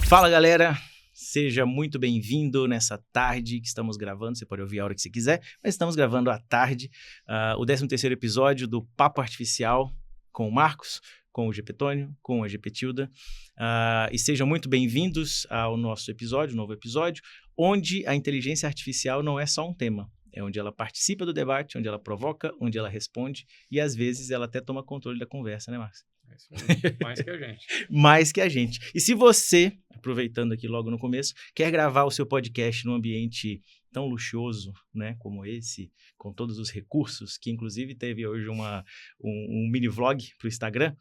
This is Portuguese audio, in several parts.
Fala, galera! Seja muito bem-vindo nessa tarde que estamos gravando. Você pode ouvir a hora que você quiser, mas estamos gravando à tarde o 13º episódio do Papo Artificial com o Marcos, com o GP Tônio, com a GP Tilda. E sejam muito bem-vindos ao nosso episódio, novo episódio, onde a inteligência artificial não é só um tema. É onde ela participa do debate, onde ela provoca, onde ela responde e, às vezes, ela até toma controle da conversa, né, Marcos? Mais que a gente. Mais que a gente. E se você, aproveitando aqui logo no começo, quer gravar o seu podcast num ambiente tão luxuoso, né, como esse, com todos os recursos, que inclusive teve hoje um mini vlog para o Instagram,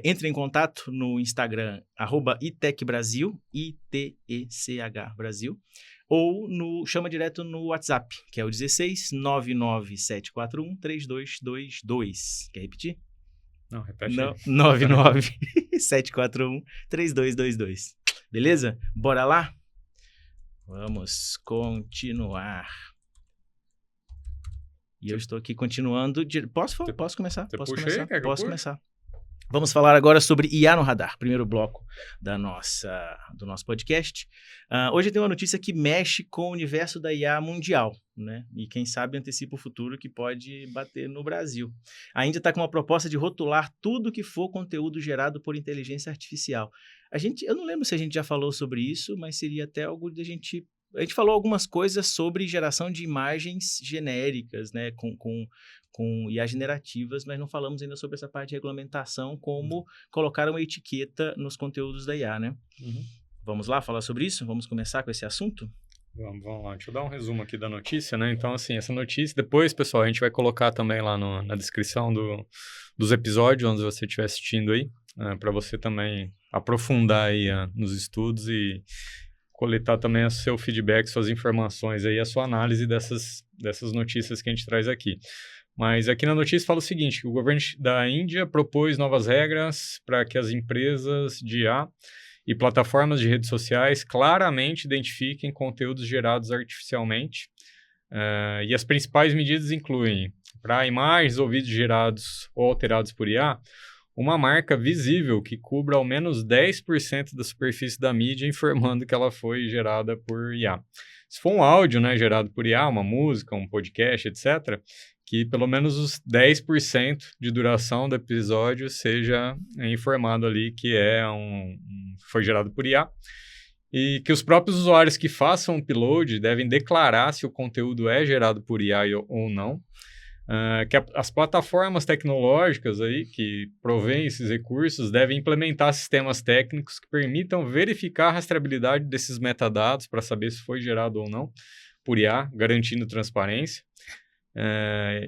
entre em contato no Instagram, @itechbrasil, ITECH Brasil, ou chama direto no WhatsApp, que é o 16 99741 3222. Quer repetir? Não, repete Não, aí. 99741-3222. Beleza? Bora lá? Vamos continuar. E eu estou aqui continuando. Posso começar? Você Posso puxa começar? aí? Quer que eu Posso puxe? começar. Vamos falar agora sobre IA no Radar, primeiro bloco do nosso podcast. Hoje tem uma notícia que mexe com o universo da IA mundial, né? E quem sabe antecipa o futuro que pode bater no Brasil. A Índia está com uma proposta de rotular tudo que for conteúdo gerado por inteligência artificial. Eu não lembro se a gente já falou sobre isso, mas seria até algo de a gente falou algumas coisas sobre geração de imagens genéricas, né, com IA generativas, mas não falamos ainda sobre essa parte de regulamentação, como colocar uma etiqueta nos conteúdos da IA, né? Uhum. Vamos lá falar sobre isso? Vamos começar com esse assunto? Vamos lá, deixa eu dar um resumo aqui da notícia, né? Então, assim, essa notícia, depois, pessoal, a gente vai colocar também lá na descrição dos episódios, onde você estiver assistindo aí, para você também aprofundar aí nos estudos e coletar também o seu feedback, suas informações aí, a sua análise dessas notícias que a gente traz aqui. Mas aqui na notícia fala o seguinte, que o governo da Índia propôs novas regras para que as empresas de IA e plataformas de redes sociais claramente identifiquem conteúdos gerados artificialmente. E as principais medidas incluem, para imagens ou vídeos gerados ou alterados por IA, uma marca visível que cubra ao menos 10% da superfície da mídia, informando que ela foi gerada por IA. Se for um áudio, né, gerado por IA, uma música, um podcast, etc., que pelo menos os 10% de duração do episódio seja informado ali que foi gerado por IA. E que os próprios usuários que façam o upload devem declarar se o conteúdo é gerado por IA ou não. Que as plataformas tecnológicas aí que provêm esses recursos devem implementar sistemas técnicos que permitam verificar a rastreabilidade desses metadados para saber se foi gerado ou não por IA, garantindo transparência.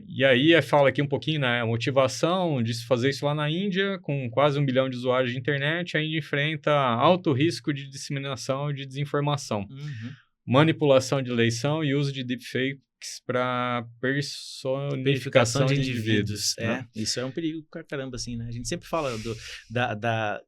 E aí fala aqui um pouquinho, né, a motivação de se fazer isso lá na Índia, com quase 1 bilhão de usuários de internet, a Índia enfrenta alto risco de disseminação de desinformação, manipulação de eleição e uso de deepfakes para personificação de indivíduos. Né? Isso é um perigo pra caramba, assim, né? A gente sempre fala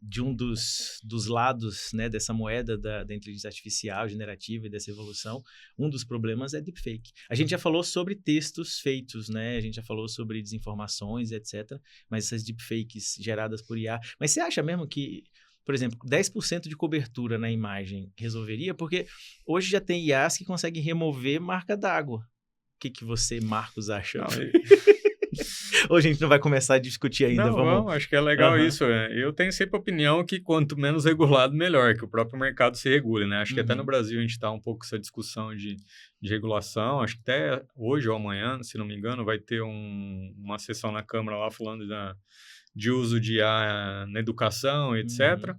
de um dos lados, né, dessa moeda da inteligência artificial generativa e dessa evolução. Um dos problemas é deepfake. A gente já falou sobre textos feitos, né? A gente já falou sobre desinformações, etc. Mas essas deepfakes geradas por IA. Mas você acha mesmo que, por exemplo, 10% de cobertura na imagem resolveria? Porque hoje já tem IAs que conseguem remover marca d'água. O que você, Marcos, acha? Hoje a gente não vai começar a discutir ainda. Não, acho que é legal isso. Eu tenho sempre a opinião que quanto menos regulado, melhor, que o próprio mercado se regule, né? Acho que até no Brasil a gente está um pouco com essa discussão de regulação. Acho que até hoje ou amanhã, se não me engano, vai ter uma sessão na Câmara lá falando de uso de IA na educação, etc.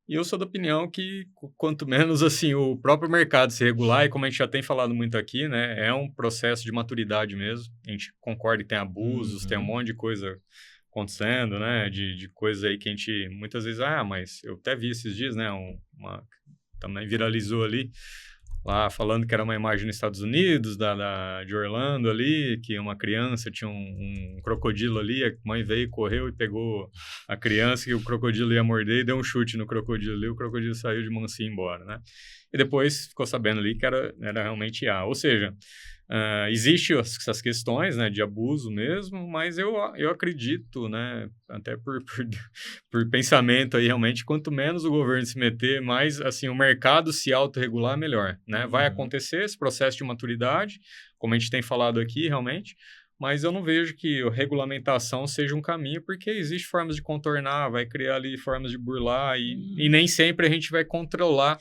E eu sou da opinião que quanto menos assim o próprio mercado se regular, e como a gente já tem falado muito aqui, né, é um processo de maturidade mesmo. A gente concorda que tem abusos, tem um monte de coisa acontecendo, né, de coisas aí que a gente muitas vezes, mas eu até vi esses dias, né, também viralizou ali, lá falando que era uma imagem nos Estados Unidos, de Orlando ali, que uma criança tinha um crocodilo ali, a mãe veio, correu e pegou a criança, que o crocodilo ia morder e deu um chute no crocodilo ali, o crocodilo saiu de mansinho embora, né? E depois ficou sabendo ali que era realmente IA. Ou seja, Existem essas questões, né, de abuso mesmo, mas eu acredito, né, até por pensamento aí, realmente, quanto menos o governo se meter, mais, assim, o mercado se autorregular, melhor, né? Vai acontecer esse processo de maturidade, como a gente tem falado aqui, realmente, mas eu não vejo que a regulamentação seja um caminho, porque existe formas de contornar, vai criar ali formas de burlar, e nem sempre a gente vai controlar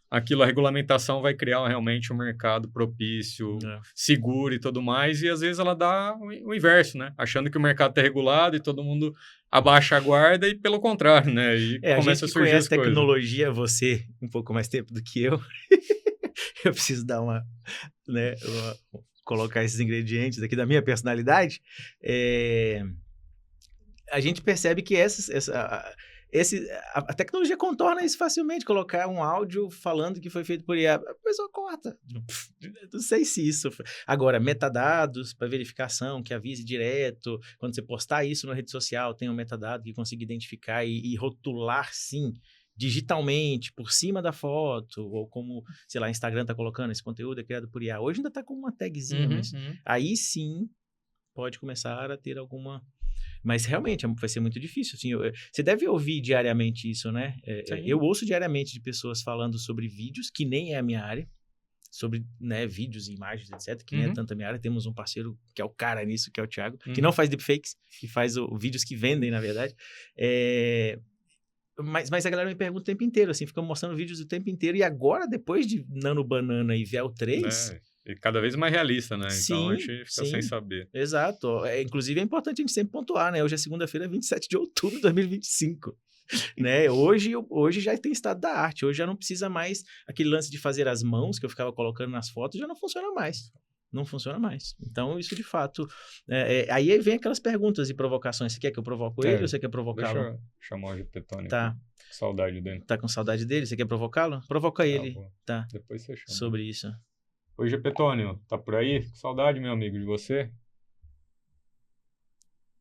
aquilo. A regulamentação vai criar realmente um mercado propício, seguro e tudo mais, e às vezes ela dá o inverso, né? Achando que o mercado está regulado e todo mundo abaixa a guarda, e pelo contrário, né? E começa a gente a que surgir conhece as coisas. tecnologia, você um pouco mais tempo do que eu, eu preciso dar colocar esses ingredientes aqui da minha personalidade. A gente percebe que a tecnologia contorna isso facilmente. Colocar um áudio falando que foi feito por IA, a pessoa corta. Não sei se isso... Agora, metadados para verificação, que avise direto. Quando você postar isso na rede social, tem um metadado que consiga identificar e rotular, sim, digitalmente, por cima da foto, ou como, sei lá, Instagram está colocando, esse conteúdo é criado por IA. Hoje ainda está com uma tagzinha, mas aí sim pode começar a ter alguma... Mas realmente vai ser muito difícil. Assim, você deve ouvir diariamente isso, né? Eu ouço diariamente de pessoas falando sobre vídeos, que nem é a minha área, sobre, né, vídeos e imagens, etc., que nem é tanto a minha área. Temos um parceiro que é o cara nisso, que é o Thiago, que não faz deepfakes, que faz vídeos que vendem, na verdade. Mas a galera me pergunta o tempo inteiro, assim, fica mostrando vídeos o tempo inteiro. E agora, depois de Nano Banana e Vel 3... E cada vez mais realista, né? Sim, então a gente fica sem saber. Exato. Inclusive é importante a gente sempre pontuar, né? Hoje é segunda-feira, 27 de outubro de 2025. Né? Hoje já tem estado da arte. Hoje já não precisa mais aquele lance de fazer as mãos que eu ficava colocando nas fotos, já não funciona mais. Não funciona mais. Então, isso de fato... aí vem aquelas perguntas e provocações. Você quer que eu provoque ele ou você quer provocá-lo? Deixa eu chamar o Getônio. Tá. Com saudade dele. Tá com saudade dele? Você quer provocá-lo? Provoca ele. Tá. Depois você chama. Sobre isso. Oi, Getônio. Tá por aí? Com saudade, meu amigo, de você.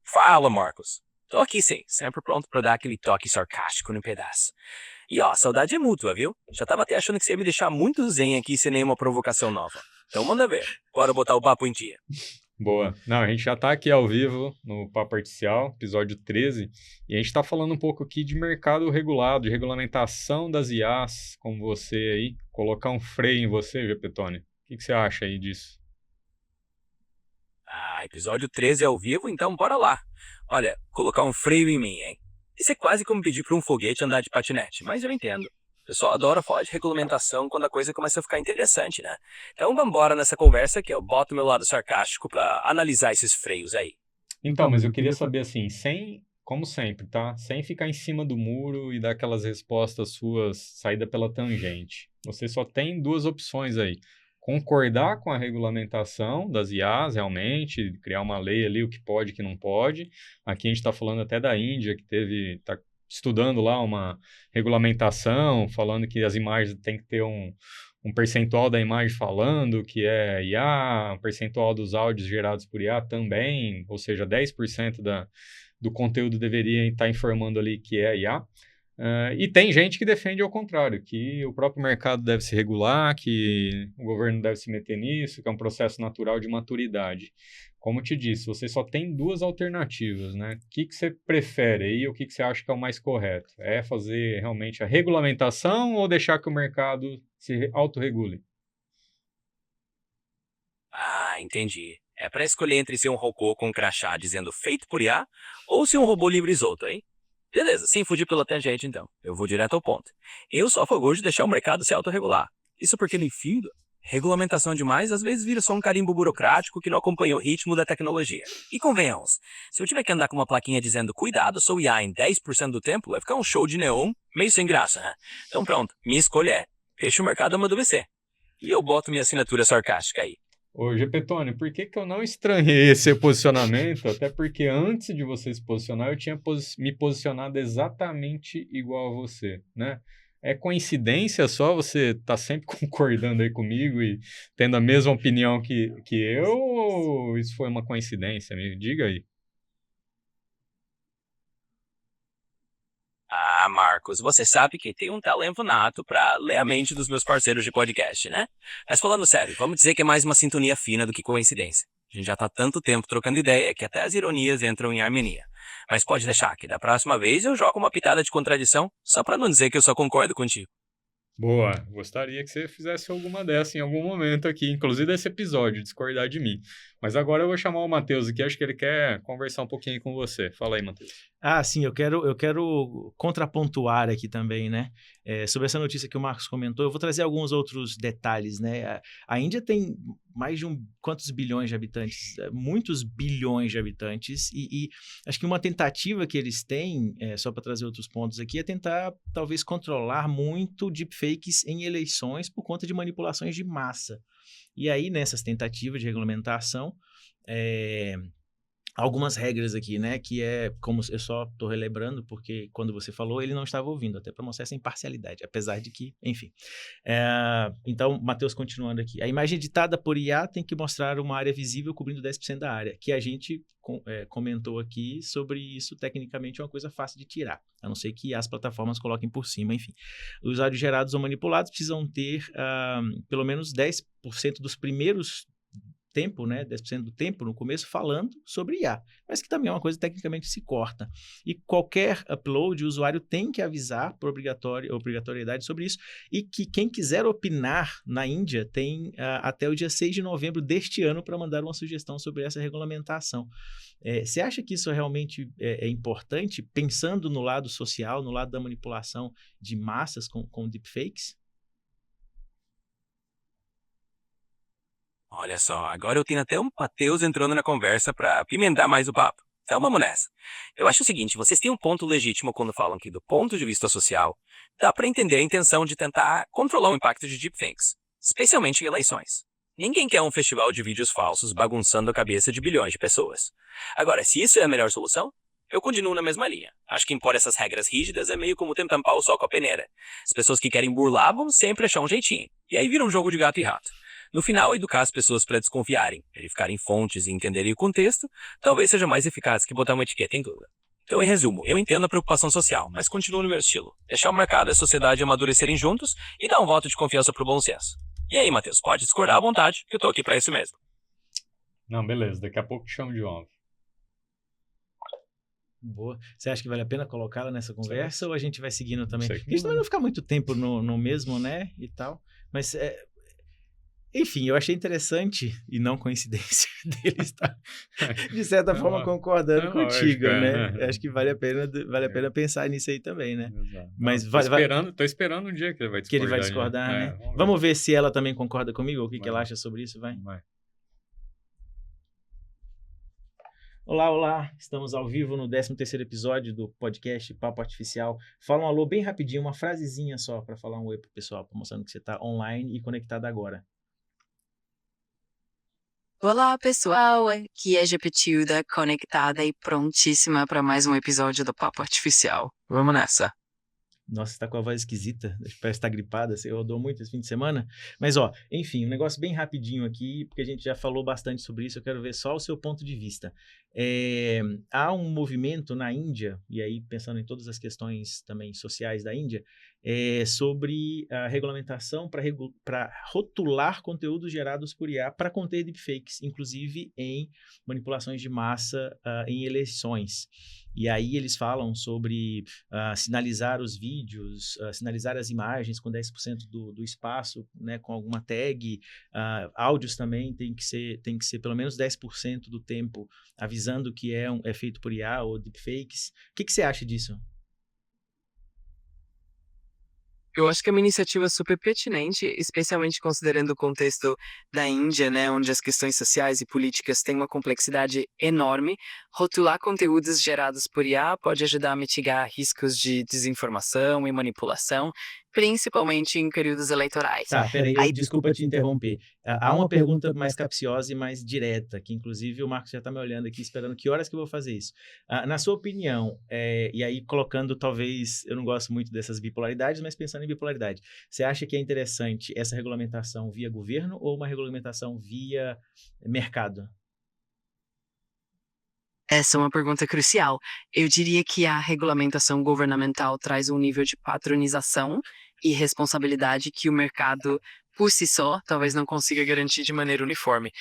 Fala, Marcos. Tô aqui sim, sempre pronto pra dar aquele toque sarcástico no pedaço. E ó, saudade é mútua, viu? Já tava até achando que você ia me deixar muito zen aqui sem nenhuma provocação nova. Então manda ver. Bora botar o papo em dia. Boa. Não, a gente já tá aqui ao vivo no Papo Artificial, episódio 13, e a gente tá falando um pouco aqui de mercado regulado, de regulamentação das IAs, como você aí, colocar um freio em você, Getônio. O que você acha aí disso? Episódio 13 ao vivo, então bora lá. Olha, colocar um freio em mim, hein? Isso é quase como pedir para um foguete andar de patinete, mas eu entendo. O pessoal adora falar de regulamentação quando a coisa começa a ficar interessante, né? Então vambora nessa conversa que eu boto meu lado sarcástico para analisar esses freios aí. Então, mas eu queria saber assim, como sempre, tá? Sem ficar em cima do muro e dar aquelas respostas suas saída pela tangente. Você só tem duas opções aí. Concordar com a regulamentação das IAs, realmente, criar uma lei ali, o que pode e o que não pode. Aqui a gente está falando até da Índia, que está estudando lá uma regulamentação, falando que as imagens têm que ter um percentual da imagem falando que é IA, um percentual dos áudios gerados por IA também, ou seja, 10% do conteúdo deveria estar informando ali que é IA. E tem gente que defende ao contrário, que o próprio mercado deve se regular, que o governo deve se meter nisso, que é um processo natural de maturidade. Como te disse, você só tem duas alternativas, né? O que você prefere aí, o que você acha que é o mais correto? É fazer realmente a regulamentação ou deixar que o mercado se autorregule? Entendi. É para escolher entre ser um robô com crachá dizendo feito por IA ou ser um robô livre e solto, hein? Beleza, sem fugir pela tangente então. Eu vou direto ao ponto. Eu sou a favor de deixar o mercado se autorregular. Isso porque no fim, regulamentação demais às vezes vira só um carimbo burocrático que não acompanha o ritmo da tecnologia. E convenhamos, se eu tiver que andar com uma plaquinha dizendo cuidado, sou IA em 10% do tempo, vai ficar um show de neon meio sem graça, né? Então pronto, minha escolha é, deixa o mercado amadurecer. E eu boto minha assinatura sarcástica aí. Ô, Getônio, por que eu não estranhei esse posicionamento? Até porque antes de você se posicionar, eu tinha me posicionado exatamente igual a você, né? É coincidência só você tá sempre concordando aí comigo e tendo a mesma opinião que eu, ou isso foi uma coincidência? Me diga aí. Ah, Marcos, você sabe que tem um talento nato pra ler a mente dos meus parceiros de podcast, né? Mas falando sério, vamos dizer que é mais uma sintonia fina do que coincidência. A gente já tá há tanto tempo trocando ideia que até as ironias entram em harmonia. Mas pode deixar que da próxima vez eu jogo uma pitada de contradição, só pra não dizer que eu só concordo contigo. Boa, gostaria que você fizesse alguma dessa em algum momento aqui, inclusive desse episódio, discordar de mim. Mas agora eu vou chamar o Matheus aqui, acho que ele quer conversar um pouquinho com você. Fala aí, Matheus. Ah, sim, eu quero contrapontuar aqui também, né? Sobre essa notícia que o Marcos comentou, eu vou trazer alguns outros detalhes, né? A Índia tem mais de quantos bilhões de habitantes? Muitos bilhões de habitantes, e acho que uma tentativa que eles têm, só para trazer outros pontos aqui, é tentar talvez controlar muito deepfakes em eleições por conta de manipulações de massa. E aí, nessas tentativas de regulamentação, algumas regras aqui, né, que como eu só estou relembrando, porque quando você falou, ele não estava ouvindo, até para mostrar essa imparcialidade, apesar de que, enfim. Então, Matheus, continuando aqui. A imagem editada por IA tem que mostrar uma área visível cobrindo 10% da área, que a gente comentou aqui sobre isso, tecnicamente é uma coisa fácil de tirar, a não ser que as plataformas coloquem por cima, enfim. Os usuários gerados ou manipulados precisam ter pelo menos 10% dos primeiros tempo, né, 10% do tempo no começo falando sobre IA, mas que também é uma coisa que tecnicamente se corta. E qualquer upload, o usuário tem que avisar por obrigatoriedade sobre isso, e que quem quiser opinar na Índia tem até o dia 6 de novembro deste ano para mandar uma sugestão sobre essa regulamentação. Você acha que isso realmente é importante, pensando no lado social, no lado da manipulação de massas com deepfakes? Olha só, agora eu tenho até um Matheus entrando na conversa pra apimentar mais o papo. Então vamos nessa. Eu acho o seguinte, vocês têm um ponto legítimo quando falam que do ponto de vista social, dá pra entender a intenção de tentar controlar o impacto de deepfakes, especialmente em eleições. Ninguém quer um festival de vídeos falsos bagunçando a cabeça de bilhões de pessoas. Agora, se isso é a melhor solução, eu continuo na mesma linha. Acho que impor essas regras rígidas é meio como tentar tampar o sol com a peneira. As pessoas que querem burlar vão sempre achar um jeitinho. E aí vira um jogo de gato e rato. No final, educar as pessoas para desconfiarem, verificarem fontes e entenderem o contexto, talvez seja mais eficaz que botar uma etiqueta em tudo. Então, em resumo, eu entendo a preocupação social, mas continuo no meu estilo. Deixar o mercado e a sociedade amadurecerem juntos e dar um voto de confiança pro bom senso. E aí, Matheus, pode discordar à vontade, que eu tô aqui para isso mesmo. Não, beleza, daqui a pouco te chamo de novo. Boa. Você acha que vale a pena colocá-la nessa conversa ou a gente vai seguindo também? Sei Porque a gente também não ficar muito tempo no mesmo, né, e tal. Mas, enfim, eu achei interessante e não coincidência dele estar, de certa forma, concordando contigo, né? Acho que vale a pena pensar nisso aí também, né? Exato. Mas Tô esperando um dia que ele vai discordar. que ele vai discordar, né? Vamos ver. Vamos ver se ela também concorda comigo, ou o que Vai ela lá. acha sobre isso, vai. Vai. Olá, olá! Estamos ao vivo no 13º episódio do podcast Papo Artificial. Fala um alô bem rapidinho, uma frasezinha só para falar um oi pro pessoal, mostrando que você está online e conectado agora. Olá, pessoal! Aqui é Jepetilda, conectada e prontíssima para mais um episódio do Papo Artificial. Vamos nessa! Nossa, você tá com a voz esquisita, parece que tá gripada, você rodou muito esse fim de semana. Mas, enfim, um negócio bem rapidinho aqui, porque a gente já falou bastante sobre isso, eu quero ver só o seu ponto de vista. Há um movimento na Índia, e aí pensando em todas as questões também sociais da Índia, sobre a regulamentação para rotular conteúdos gerados por IA para conter deepfakes, inclusive em manipulações de massa em eleições. E aí eles falam sobre sinalizar os vídeos, sinalizar as imagens com 10% do espaço, né, com alguma tag. Áudios também tem que ser pelo menos 10% do tempo avisando que é feito por IA ou deepfakes. O que você acha disso? Eu acho que é uma iniciativa super pertinente, especialmente considerando o contexto da Índia, né, onde as questões sociais e políticas têm uma complexidade enorme. Rotular conteúdos gerados por IA pode ajudar a mitigar riscos de desinformação e manipulação, principalmente em períodos eleitorais. Tá, peraí, desculpa te interromper. Há uma pergunta mais capciosa e mais direta, que inclusive o Marcos já está me olhando aqui, esperando que horas que eu vou fazer isso. Na sua opinião, e aí colocando talvez, eu não gosto muito dessas bipolaridades, mas pensando em bipolaridade, você acha que é interessante essa regulamentação via governo ou uma regulamentação via mercado? Essa é uma pergunta crucial. Eu diria que a regulamentação governamental traz um nível de patronização e responsabilidade que o mercado, por si só, talvez não consiga garantir de maneira uniforme.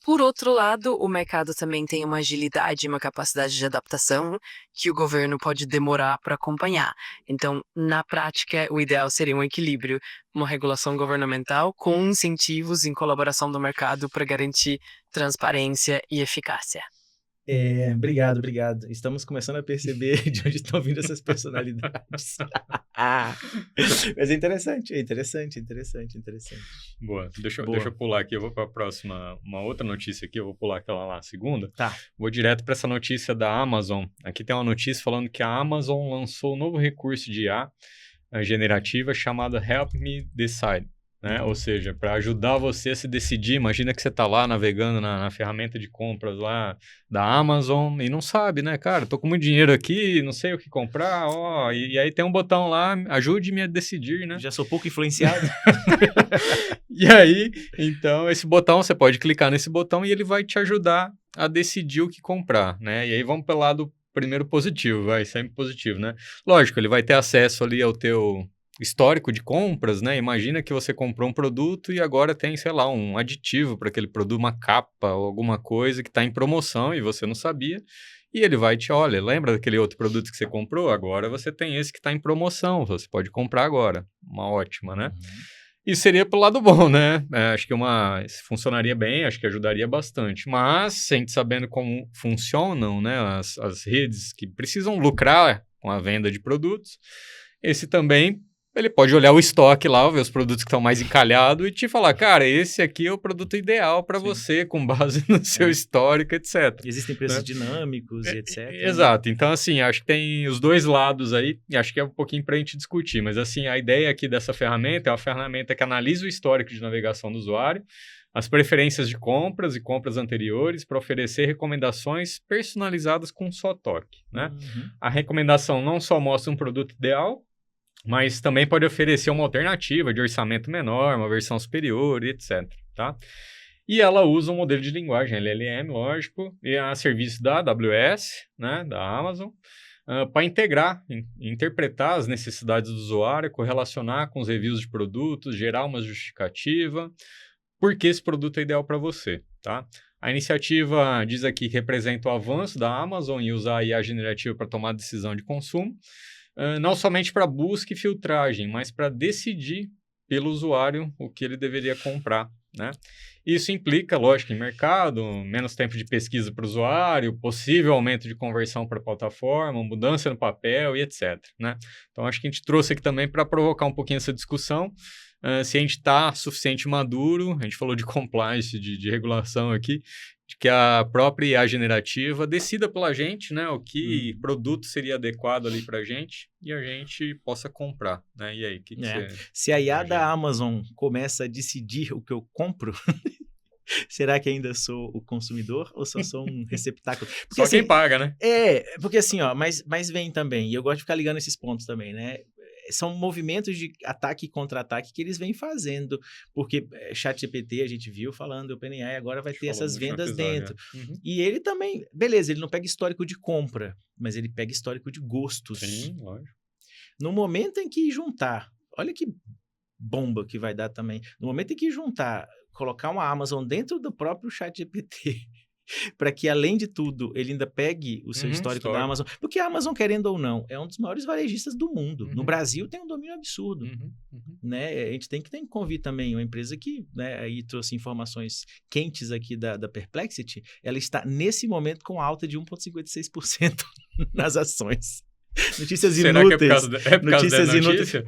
Por outro lado, o mercado também tem uma agilidade e uma capacidade de adaptação que o governo pode demorar para acompanhar. Então, na prática, o ideal seria um equilíbrio, uma regulação governamental com incentivos em colaboração do mercado para garantir transparência e eficácia. Obrigado, obrigado. Estamos começando a perceber de onde estão vindo essas personalidades. Mas é interessante. Boa. Deixa Boa. eu pular aqui, eu vou para a próxima, uma outra notícia aqui, eu vou pular aquela lá, a segunda. Tá. Vou direto para essa notícia da Amazon. Aqui tem uma notícia falando que a Amazon lançou um novo recurso de IA generativa chamado Help Me Decide. Né? Ou seja, para ajudar você a se decidir. Imagina que você está lá navegando na ferramenta de compras lá da Amazon e não sabe, né? Cara, tô com muito dinheiro aqui, não sei o que comprar, e aí tem um botão lá, ajude-me a decidir, né? Já sou pouco influenciado. E aí, então, esse botão, você pode clicar nesse botão e ele vai te ajudar a decidir o que comprar, né? E aí vamos pelo lado primeiro positivo, sempre positivo, né? Lógico, ele vai ter acesso ali ao teu histórico de compras, né? Imagina que você comprou um produto e agora tem, sei lá, um aditivo para aquele produto, uma capa ou alguma coisa que está em promoção e você não sabia. E ele vai olha, lembra daquele outro produto que você comprou? Agora você tem esse que está em promoção, você pode comprar agora. Uma ótima, né? Isso seria pro lado bom, né? Acho que funcionaria bem, acho que ajudaria bastante. Mas, a gente sabendo como funcionam, né, as redes que precisam lucrar com a venda de produtos, esse também, ele pode olhar o estoque lá, ver os produtos que estão mais encalhados e te falar, cara, esse aqui é o produto ideal para você, com base no seu histórico, etc. Existem preços dinâmicos e etc. Exato. Então, assim, acho que tem os dois lados aí, e acho que é um pouquinho para a gente discutir. Mas, assim, a ideia aqui dessa ferramenta é uma ferramenta que analisa o histórico de navegação do usuário, as preferências de compras e compras anteriores para oferecer recomendações personalizadas com um só toque, né? A recomendação não só mostra um produto ideal, mas também pode oferecer uma alternativa de orçamento menor, uma versão superior, etc. Tá? E ela usa um modelo de linguagem LLM, lógico, e a serviço da AWS, né, da Amazon, para integrar, interpretar as necessidades do usuário, correlacionar com os reviews de produtos, gerar uma justificativa, por que esse produto é ideal para você. Tá? A iniciativa diz aqui que representa o avanço da Amazon em usar a IA generativa para tomar decisão de consumo, não somente para busca e filtragem, mas para decidir pelo usuário o que ele deveria comprar, né? Isso implica, lógico, em mercado, menos tempo de pesquisa para o usuário, possível aumento de conversão para a plataforma, mudança no papel e etc, né? Então, acho que a gente trouxe aqui também para provocar um pouquinho essa discussão, se a gente está suficiente maduro, a gente falou de compliance, de regulação aqui, de que a própria IA generativa decida pela gente, né, o que produto seria adequado ali para a gente e a gente possa comprar, né? E aí, o que você... Se a IA da Amazon começa a decidir o que eu compro, será que ainda sou o consumidor ou só sou um receptáculo? Porque, só quem paga, né? Porque assim, ó, mas vem também, e eu gosto de ficar ligando esses pontos também, né? São movimentos de ataque e contra-ataque que eles vêm fazendo, porque ChatGPT a gente viu falando, o OpenAI agora vai ter essas vendas dentro. E ele também, beleza, ele não pega histórico de compra, mas ele pega histórico de gostos. Sim, lógico. No momento em que juntar, olha que bomba que vai dar também, no momento em que juntar, colocar uma Amazon dentro do próprio ChatGPT, para que, além de tudo, ele ainda pegue o seu histórico da Amazon. Porque a Amazon, querendo ou não, é um dos maiores varejistas do mundo. No Brasil, tem um domínio absurdo. Né? A gente tem que convir também uma empresa que, né, aí trouxe informações quentes aqui da Perplexity. Ela está, nesse momento, com alta de 1,56% nas ações. Notícias inúteis. Será que é por causa da notícia?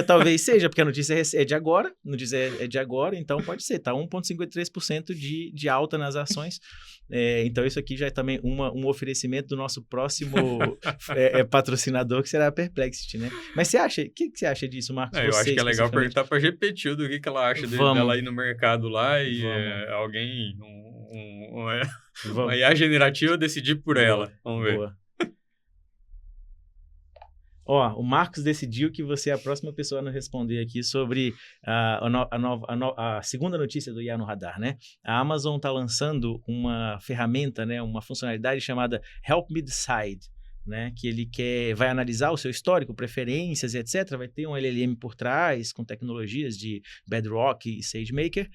Talvez seja, porque a notícia é de agora, notícia é de agora, então pode ser, tá 1,53% de alta nas ações. Então isso aqui já é também um oferecimento do nosso próximo patrocinador, que será a Perplexity, né? Mas você acha, o que você acha disso, Marcos? Eu acho que é legal perguntar para a GPT do que ela acha dela aí no mercado lá e alguém, uma IA generativa decidir por ela. Vamos ver. Boa. Ó, o Marcos decidiu que você é a próxima pessoa a nos responder aqui sobre a segunda notícia do IA no Radar, né? A Amazon está lançando uma ferramenta, né, uma funcionalidade chamada Help Me Decide, né, que ele vai analisar o seu histórico, preferências e etc. Vai ter um LLM por trás, com tecnologias de Bedrock e SageMaker.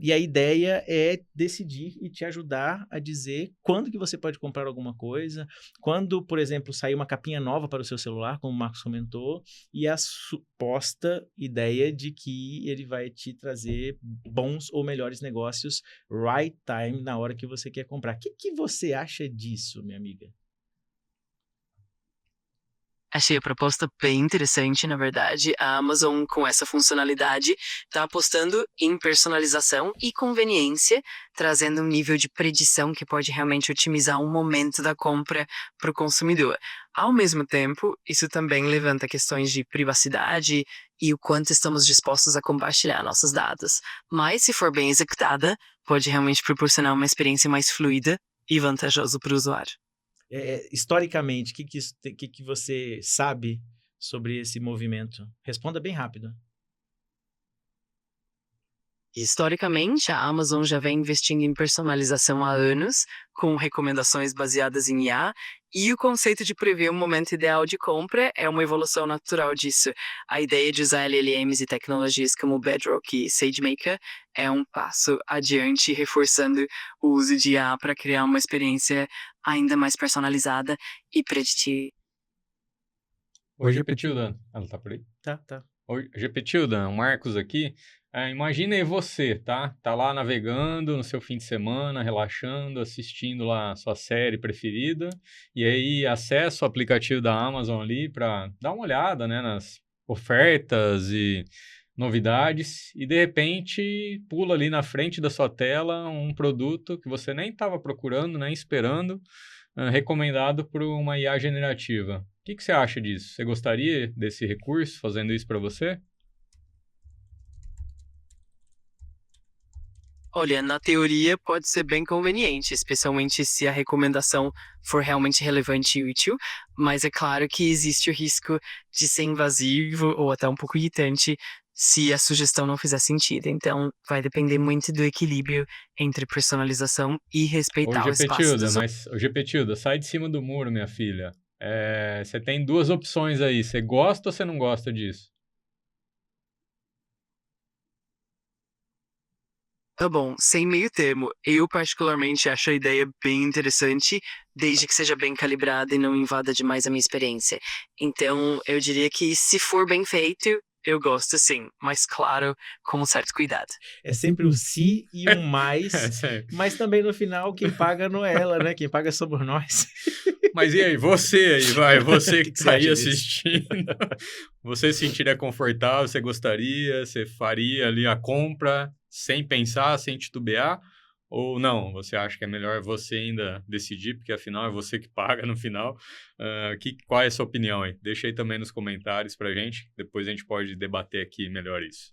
E a ideia é decidir e te ajudar a dizer quando que você pode comprar alguma coisa, quando, por exemplo, sair uma capinha nova para o seu celular, como o Marcos comentou, e a suposta ideia de que ele vai te trazer bons ou melhores negócios right time na hora que você quer comprar. O que você acha disso, minha amiga? Achei a proposta bem interessante, na verdade. A Amazon, com essa funcionalidade, está apostando em personalização e conveniência, trazendo um nível de predição que pode realmente otimizar o momento da compra para o consumidor. Ao mesmo tempo, isso também levanta questões de privacidade e o quanto estamos dispostos a compartilhar nossos dados. Mas, se for bem executada, pode realmente proporcionar uma experiência mais fluida e vantajosa para o usuário. Historicamente, o que você sabe sobre esse movimento? Responda bem rápido. Historicamente, a Amazon já vem investindo em personalização há anos, com recomendações baseadas em IA, e o conceito de prever o momento ideal de compra é uma evolução natural disso. A ideia de usar LLMs e tecnologias como Bedrock e SageMaker é um passo adiante, reforçando o uso de IA para criar uma experiência ainda mais personalizada e preditiva. Oi, GPTilda. Ela tá por aí? Tá. Oi, GPTilda, o Marcos aqui. Imagina aí você, tá? Tá lá navegando no seu fim de semana, relaxando, assistindo lá a sua série preferida, e aí acessa o aplicativo da Amazon ali para dar uma olhada, né, nas ofertas e novidades, e de repente pula ali na frente da sua tela um produto que você nem estava procurando, nem esperando, recomendado por uma IA generativa. O que você acha disso? Você gostaria desse recurso, fazendo isso para você? Olha, na teoria pode ser bem conveniente, especialmente se a recomendação for realmente relevante e útil, mas é claro que existe o risco de ser invasivo ou até um pouco irritante se a sugestão não fizer sentido. Então, vai depender muito do equilíbrio entre personalização e respeitar o espaço dos outros. Ô GPTilda, sai de cima do muro, minha filha. Você tem duas opções aí, você gosta ou você não gosta disso? Tá bom, sem meio termo. Eu particularmente acho a ideia bem interessante, desde que seja bem calibrada e não invada demais a minha experiência. Então, eu diria que se for bem feito, eu gosto sim, mas claro, com um certo cuidado. É sempre o se e um mais, mas também no final quem paga não é ela, né? Quem paga somos nós. Mas e aí, você que que tá aí você acha assistindo, você se sentiria confortável, você gostaria, você faria ali a compra sem pensar, sem titubear? Ou não, você acha que é melhor você ainda decidir, porque afinal é você que paga no final? Qual é a sua opinião aí? Deixa aí também nos comentários pra gente, depois a gente pode debater aqui melhor isso.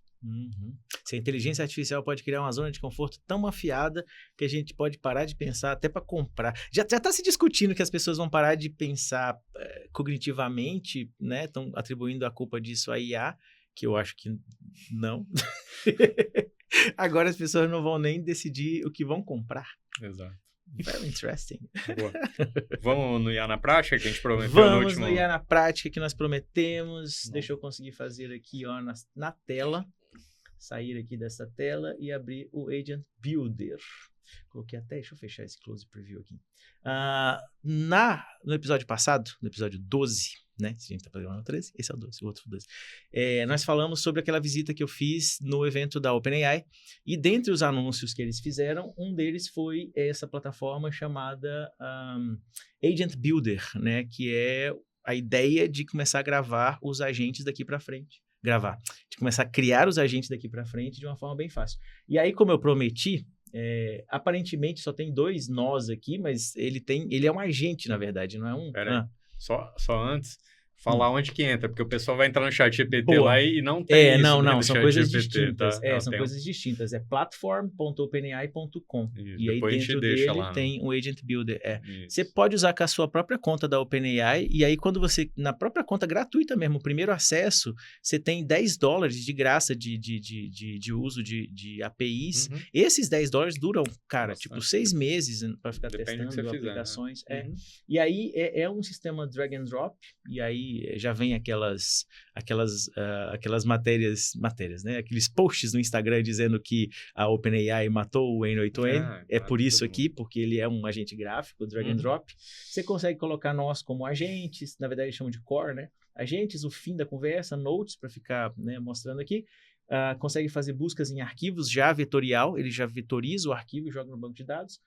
Se a inteligência artificial pode criar uma zona de conforto tão afiada que a gente pode parar de pensar até para comprar. Já está se discutindo que as pessoas vão parar de pensar cognitivamente, né? Estão atribuindo a culpa disso à IA, que eu acho que não. Agora as pessoas não vão nem decidir o que vão comprar. Exato. Very interesting. Boa. Vamos no IA na prática, que a gente prometeu Vamos no IA na prática que nós prometemos. Deixa eu conseguir fazer aqui ó, na tela. Sair aqui dessa tela e abrir o Agent Builder. Coloquei até, deixa eu fechar esse close preview aqui. No episódio passado, no episódio 12, né? Se a gente tá fazendo o 13, esse é o 12, o outro 12. Nós falamos sobre aquela visita que eu fiz no evento da OpenAI e dentre os anúncios que eles fizeram, um deles foi essa plataforma chamada Agent Builder, né? Que é a ideia de começar a gravar os agentes daqui para frente. De começar a criar os agentes daqui para frente de uma forma bem fácil. E aí, como eu prometi, aparentemente só tem 2 nós aqui, mas ele é um agente, na verdade, não é um... Pera aí, só antes, falar onde que entra, porque o pessoal vai entrar no chat GPT Boa. lá e não tem isso, Não, né, não, no são chat coisas GPT, distintas. tá? São Tem coisas distintas. É platform.openai.com. E aí depois a gente dentro deixa dele lá, né? tem o Agent Builder. Isso. Você pode usar com a sua própria conta da OpenAI, e aí quando você, na própria conta gratuita mesmo, o primeiro acesso, você tem $10 de graça de uso de APIs. Uhum. Esses $10 duram, cara, Bastante tipo 6 meses para ficar Depende do que testando você fizer, né? aplicações. Uhum. E aí é um sistema drag and drop, e aí já vem aquelas matérias, né? Aqueles posts no Instagram dizendo que a OpenAI matou o N8N. É por isso aqui, porque ele é um agente gráfico, drag and drop. Você consegue colocar nós como agentes, na verdade eles chamam de core, né? Agentes, o fim da conversa, notes, para ficar, né, mostrando aqui. Consegue fazer buscas em arquivos já vetorial, ele já vetoriza o arquivo e joga no banco de dados.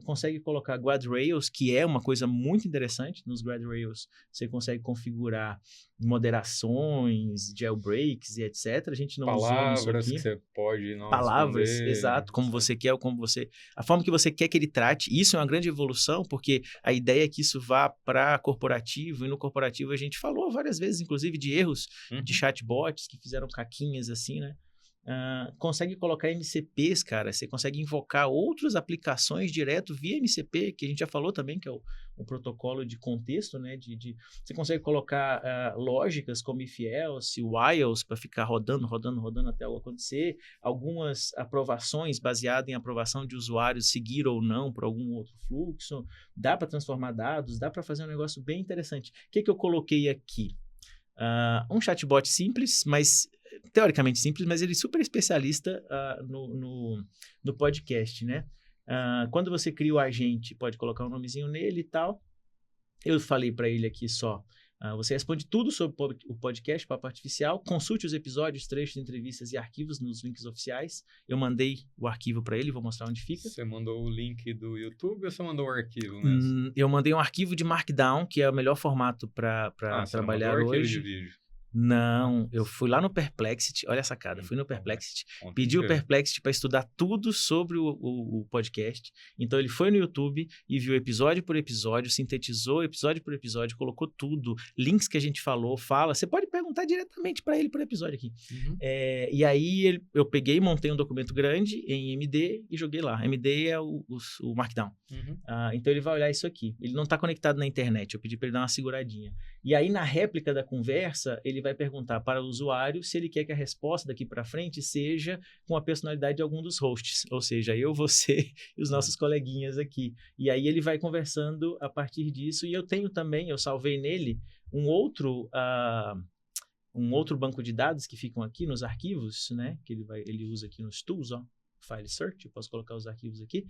Consegue colocar guardrails, que é uma coisa muito interessante. Nos guardrails você consegue configurar moderações, jailbreaks e etc. A gente não usou isso Palavras aqui. que você pode não Palavras, responder, exato, como você quer ou como você... A forma que você quer que ele trate. Isso é uma grande evolução, porque a ideia é que isso vá para corporativo, e no corporativo a gente falou várias vezes, inclusive, de erros de chatbots que fizeram caquinhas assim, né? Consegue colocar MCPs, cara. Você consegue invocar outras aplicações direto via MCP, que a gente já falou também, que é o protocolo de contexto, né? Você consegue colocar lógicas como if else, whiles, para ficar rodando até algo acontecer. Algumas aprovações baseadas em aprovação de usuários seguir ou não por algum outro fluxo. Dá para transformar dados, dá para fazer um negócio bem interessante. O que eu coloquei aqui? Um chatbot simples, mas teoricamente simples, mas ele é super especialista no podcast, né? Quando você cria o agente, pode colocar um nomezinho nele e tal. Eu falei para ele aqui só. Você responde tudo sobre o podcast Papo Artificial. Consulte os episódios, trechos, entrevistas e arquivos nos links oficiais. Eu mandei o arquivo para ele, vou mostrar onde fica. Você mandou o link do YouTube ou você mandou o arquivo mesmo? Eu mandei um arquivo de Markdown, que é o melhor formato para trabalhar você não mandou hoje. arquivo de vídeo. Não, eu fui lá no Perplexity, olha a sacada, fui no Perplexity, pedi o Perplexity para estudar tudo sobre o podcast. Então ele foi no YouTube e viu episódio por episódio, sintetizou episódio por episódio, colocou tudo, links que a gente falou, você pode perguntar diretamente para ele por episódio aqui. E aí eu peguei, montei um documento grande em MD e joguei lá. MD é o Markdown. Então ele vai olhar isso aqui. Ele não está conectado na internet, eu pedi para ele dar uma seguradinha. E aí na réplica da conversa, ele vai perguntar para o usuário se ele quer que a resposta daqui para frente seja com a personalidade de algum dos hosts, ou seja, eu, você e os nossos coleguinhas aqui. E aí ele vai conversando a partir disso. E eu tenho também, eu salvei nele um outro banco de dados que ficam aqui nos arquivos, né? Que ele usa aqui nos tools, ó. File Search, eu posso colocar os arquivos aqui.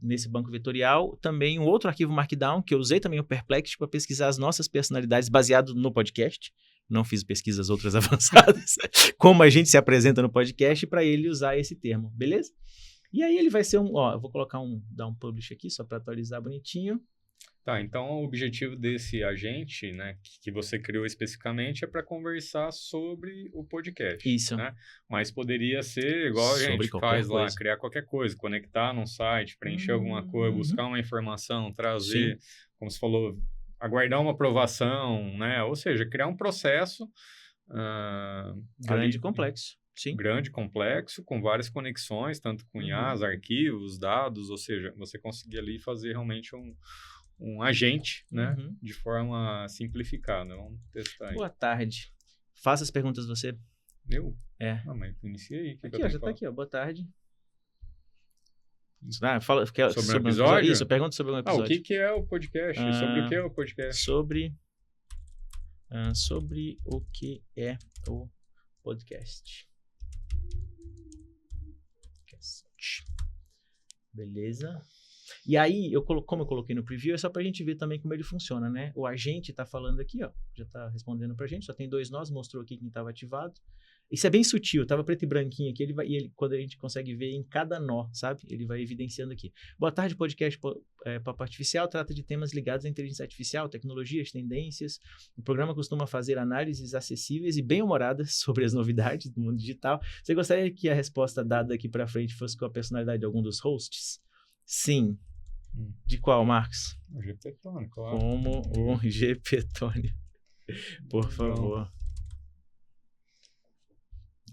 Nesse banco vetorial, também um outro arquivo Markdown, que eu usei também o Perplexity para pesquisar as nossas personalidades baseado no podcast. Não fiz pesquisas outras avançadas, como a gente se apresenta no podcast, para ele usar esse termo, beleza? E aí ele vai ser eu vou colocar dar um publish aqui, só para atualizar bonitinho. Tá, então o objetivo desse agente, né, que você criou especificamente é para conversar sobre o podcast. Isso. Né? Mas poderia ser igual a gente faz lá, criar qualquer coisa, conectar num site, preencher alguma coisa, buscar uma informação, trazer, como você falou, aguardar uma aprovação, né? Ou seja, criar um processo grande e complexo. Sim. Grande, complexo, com várias conexões, tanto com IAs, arquivos, dados, ou seja, você conseguir ali fazer realmente um agente, né? De forma simplificada. Vamos testar aí. Boa tarde. Faça as perguntas você. Eu? Mas eu iniciei. Aqui, já tá aqui, ó. Boa tarde. Fala sobre um episódio? Isso, pergunta sobre um episódio. O que é o podcast? Sobre o que é o podcast? Sobre o que é o podcast. Beleza. E aí, como eu coloquei no preview, é só pra gente ver também como ele funciona, né? O agente tá falando aqui, ó. Já tá respondendo pra gente, só tem 2 nós, mostrou aqui quem tava ativado. Isso é bem sutil, tava preto e branquinho aqui, quando a gente consegue ver em cada nó, sabe? Ele vai evidenciando aqui. Boa tarde, podcast Papo Artificial trata de temas ligados à inteligência artificial, tecnologias, tendências. O programa costuma fazer análises acessíveis e bem-humoradas sobre as novidades do mundo digital. Você gostaria que a resposta dada daqui para frente fosse com a personalidade de algum dos hosts? Sim. De qual, Marcos? O GPTone, claro. Como o GPTone. Por favor.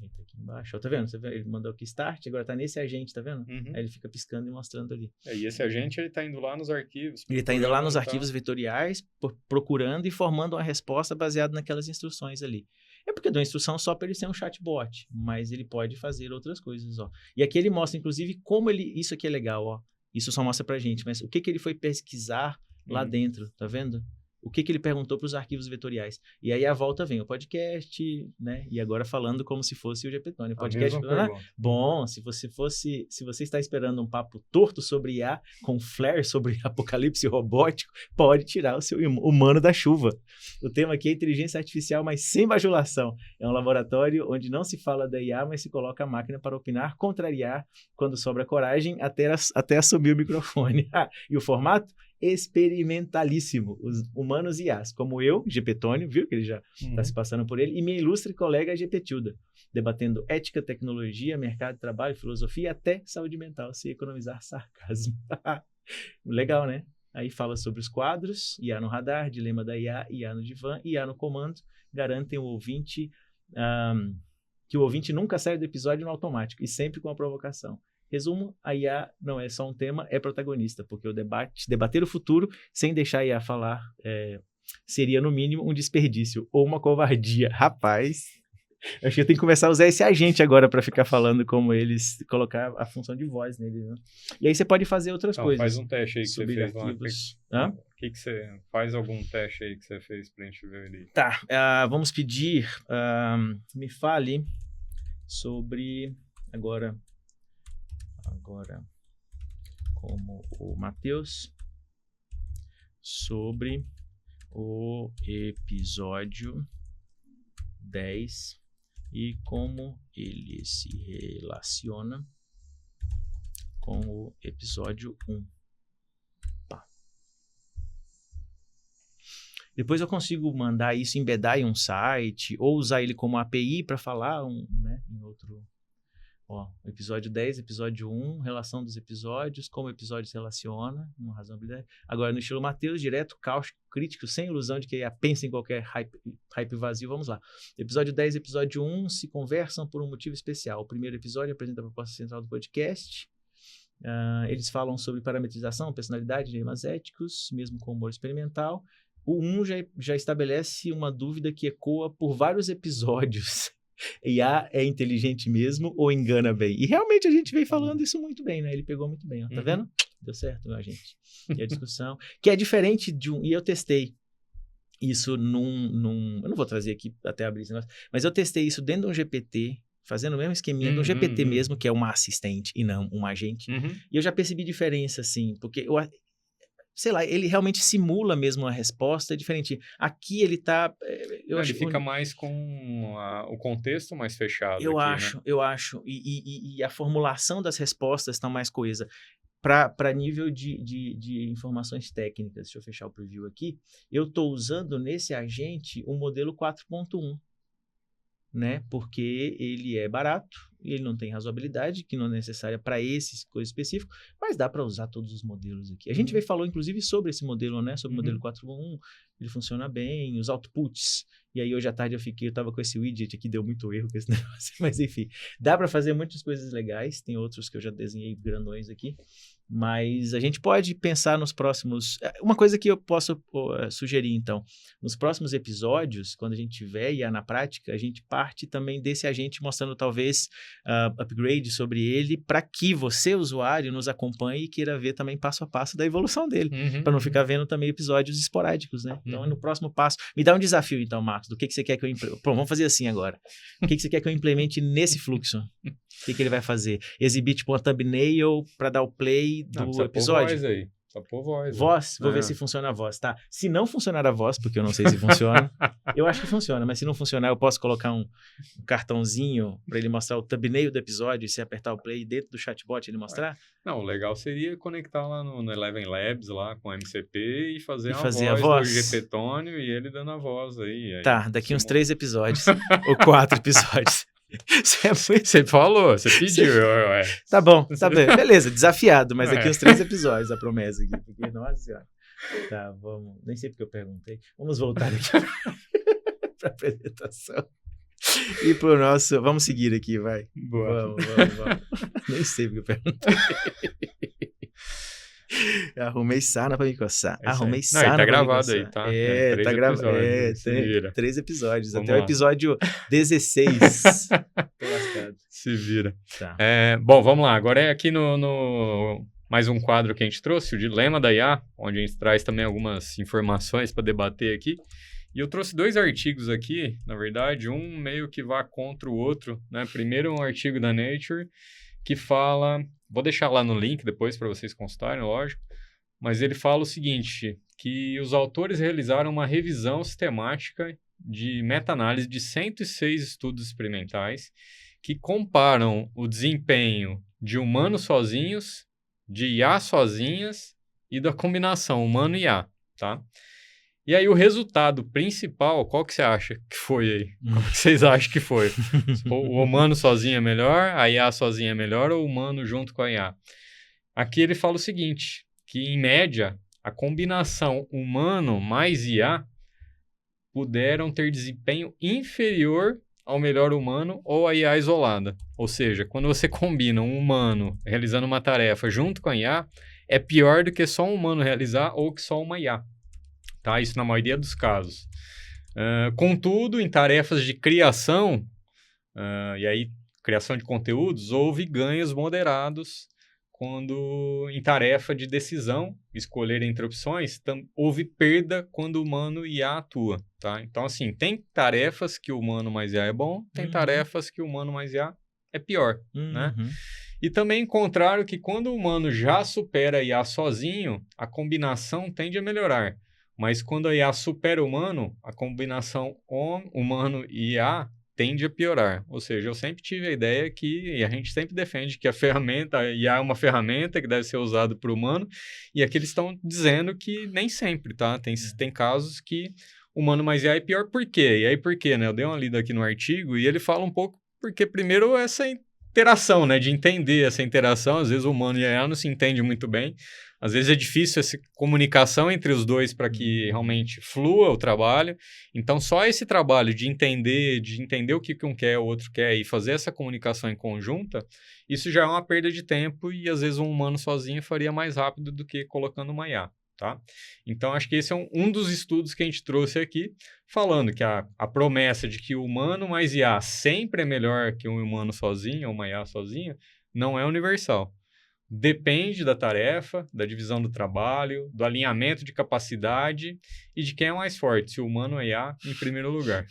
Eita, aqui embaixo. Ó, tá vendo? Você vê? Ele mandou aqui start, agora tá nesse agente, tá vendo? Uhum. Aí ele fica piscando e mostrando ali. E esse agente, ele tá indo lá nos arquivos. Ele tá indo lá nos procurando, arquivos vetoriais, procurando e formando uma resposta baseada naquelas instruções ali. É porque deu uma instrução só para ele ser um chatbot, mas ele pode fazer outras coisas, ó. E aqui ele mostra, inclusive, como ele... Isso aqui é legal, ó. Isso só mostra pra gente, mas o que ele foi pesquisar lá dentro, tá vendo? O que ele perguntou para os arquivos vetoriais. E aí a volta vem o podcast, né? E agora falando como se fosse o GPTone. O podcast, bom, se você está esperando um papo torto sobre IA, com flare sobre apocalipse robótico, pode tirar o seu humano da chuva. O tema aqui é inteligência artificial, mas sem bajulação. É um laboratório onde não se fala da IA, mas se coloca a máquina para opinar, contrariar, quando sobra coragem, até assumir o microfone. E o formato? Experimentalíssimo, os humanos e IAs, como eu, GPTônio, viu que ele já está se passando por ele, e minha ilustre colega GPTilda, debatendo ética, tecnologia, mercado de trabalho, filosofia e até saúde mental, se economizar sarcasmo. Legal, né? Aí fala sobre os quadros, IA no radar, dilema da IA, IA no divã, IA no comando, garantem o ouvinte que o ouvinte nunca sai do episódio no automático, e sempre com a provocação. Resumo, a IA não é só um tema, é protagonista, porque o debater o futuro sem deixar a IA falar seria, no mínimo, um desperdício ou uma covardia. Rapaz, acho que eu tenho que começar a usar esse agente agora para ficar falando como eles, colocar a função de voz nele, né? E aí você pode fazer outras coisas. Faz um teste aí que você fez lá. Que você faz algum teste aí que você fez pra gente ver ali. Tá, vamos pedir, me fale sobre, agora como o Matheus, sobre o episódio 10 e como ele se relaciona com o episódio 1. Tá. Depois eu consigo mandar isso, embedar em um site, ou usar ele como API para falar né, em outro... Ó, episódio 10, episódio 1, relação dos episódios, como o episódio se relaciona, uma razonabilidade. Agora, no estilo Matheus, direto, cáustico, crítico, sem ilusão de que pensa em qualquer hype vazio, vamos lá. Episódio 10 e episódio 1 se conversam por um motivo especial. O primeiro episódio apresenta a proposta central do podcast. Eles falam sobre parametrização, personalidade, dilemas éticos, mesmo com humor experimental. O 1 já estabelece uma dúvida que ecoa por vários episódios. IA é inteligente mesmo ou engana bem? E realmente a gente veio falando isso muito bem, né? Ele pegou muito bem, ó. Tá vendo? Deu certo, meu gente. E a discussão, que é diferente de um... E eu testei isso num... Eu não vou trazer aqui até abrir esse negócio, mas eu testei isso dentro de um GPT, fazendo o mesmo esqueminha de um GPT mesmo, que é uma assistente e não um agente. E eu já percebi diferença, assim, porque sei lá, ele realmente simula mesmo a resposta, é diferente. Aqui ele tá... Ele fica mais com o contexto mais fechado. Eu aqui, acho, né? eu acho. E a formulação das respostas está mais coesa. Para nível de informações técnicas, deixa eu fechar o preview aqui, eu estou usando nesse agente o modelo 4.1. Né? Porque ele é barato, ele não tem razoabilidade, que não é necessária para esse coisa específico, mas dá para usar todos os modelos aqui. A gente falou, inclusive, sobre esse modelo, né? Sobre o modelo 4.1, ele funciona bem, os outputs. E aí, hoje à tarde, eu estava com esse widget aqui, deu muito erro com esse negócio, mas enfim, dá para fazer muitas coisas legais, tem outros que eu já desenhei grandões aqui, mas a gente pode pensar nos próximos... Uma coisa que eu posso sugerir, então, nos próximos episódios, quando a gente tiver IA na prática, a gente parte também desse agente mostrando talvez upgrade sobre ele, para que você, usuário, nos acompanhe e queira ver também passo a passo da evolução dele, para não ficar vendo também episódios esporádicos, né? Então, no próximo passo... Me dá um desafio, então, Marcos, do que você quer que eu implemente? Pronto, vamos fazer assim agora. O que você quer que eu implemente nesse fluxo? O que ele vai fazer? Exibir, tipo, uma thumbnail para dar o play do episódio? Voz aí. Só por voz. Voz? Vou ver se funciona a voz, tá? Se não funcionar a voz, porque eu não sei se funciona, eu acho que funciona, mas se não funcionar, eu posso colocar um cartãozinho para ele mostrar o thumbnail do episódio e se apertar o play dentro do chatbot ele mostrar? Não, o legal seria conectar lá no Eleven Labs, lá com o MCP e fazer a voz do GPTônio e ele dando a voz aí. Tá, daqui uns 3 episódios, ou 4 episódios. Você falou, você pediu. Tá bom, tá bem. Beleza, desafiado, mas daqui uns 3 episódios a promessa aqui. Porque, nossa senhora. Tá, vamos. Nem sei porque eu perguntei. Vamos voltar aqui para a apresentação. E pro nosso. Vamos seguir aqui, vai. Boa. Vamos. Nem sei porque eu perguntei. Arrumei sarna pra me coçar. Arrumei sarna tá pra me gravado coçar. aí, tá? Tá gravado. Tem 3 episódios. Vamos até lá. o episódio 16. Tô lascado. Se vira. Tá. Bom, vamos lá. Agora é aqui no mais um quadro que a gente trouxe, o Dilema da IA, onde a gente traz também algumas informações para debater aqui. E eu trouxe 2 artigos aqui, na verdade, um meio que vai contra o outro, né? Primeiro um artigo da Nature que fala, vou deixar lá no link depois para vocês consultarem, lógico, mas ele fala o seguinte, que os autores realizaram uma revisão sistemática de meta-análise de 106 estudos experimentais que comparam o desempenho de humanos sozinhos, de IA sozinhas e da combinação humano e IA, tá? E aí o resultado principal, qual que você acha que foi aí? Qual que vocês acham que foi? O humano sozinho é melhor, a IA sozinha é melhor ou o humano junto com a IA? Aqui ele fala o seguinte, que em média, a combinação humano mais IA puderam ter desempenho inferior ao melhor humano ou a IA isolada. Ou seja, quando você combina um humano realizando uma tarefa junto com a IA, é pior do que só um humano realizar ou que só uma IA. Tá? Isso na maioria dos casos. Contudo, em tarefas de criação, e aí criação de conteúdos, houve ganhos moderados quando em tarefa de decisão, escolher entre opções, houve perda quando o humano IA atua. Tá? Então, assim, tem tarefas que o humano mais IA é bom, tem tarefas que o humano mais IA é pior. Né? E também encontraram que quando o humano já supera a IA sozinho, a combinação tende a melhorar. Mas quando a IA supera o humano, a combinação humano e IA tende a piorar. Ou seja, eu sempre tive a ideia que, e a gente sempre defende que a IA é uma ferramenta que deve ser usada por humano, e aqui eles estão dizendo que nem sempre, tá? Tem casos que humano mais IA é pior. Por quê? E aí por quê, né? Eu dei uma lida aqui no artigo e ele fala um pouco porque, primeiro, essa interação, né? De entender essa interação. Às vezes o humano e a IA não se entendem muito bem. Às vezes é difícil essa comunicação entre os dois para que realmente flua o trabalho. Então, só esse trabalho de entender o que um quer, o outro quer e fazer essa comunicação em conjunta, isso já é uma perda de tempo e, às vezes, um humano sozinho faria mais rápido do que colocando uma IA, tá? Então, acho que esse é um dos estudos que a gente trouxe aqui, falando que a promessa de que o humano mais IA sempre é melhor que um humano sozinho ou uma IA sozinha não é universal. Depende da tarefa, da divisão do trabalho, do alinhamento de capacidade e de quem é mais forte, se o humano ou a IA, em primeiro lugar.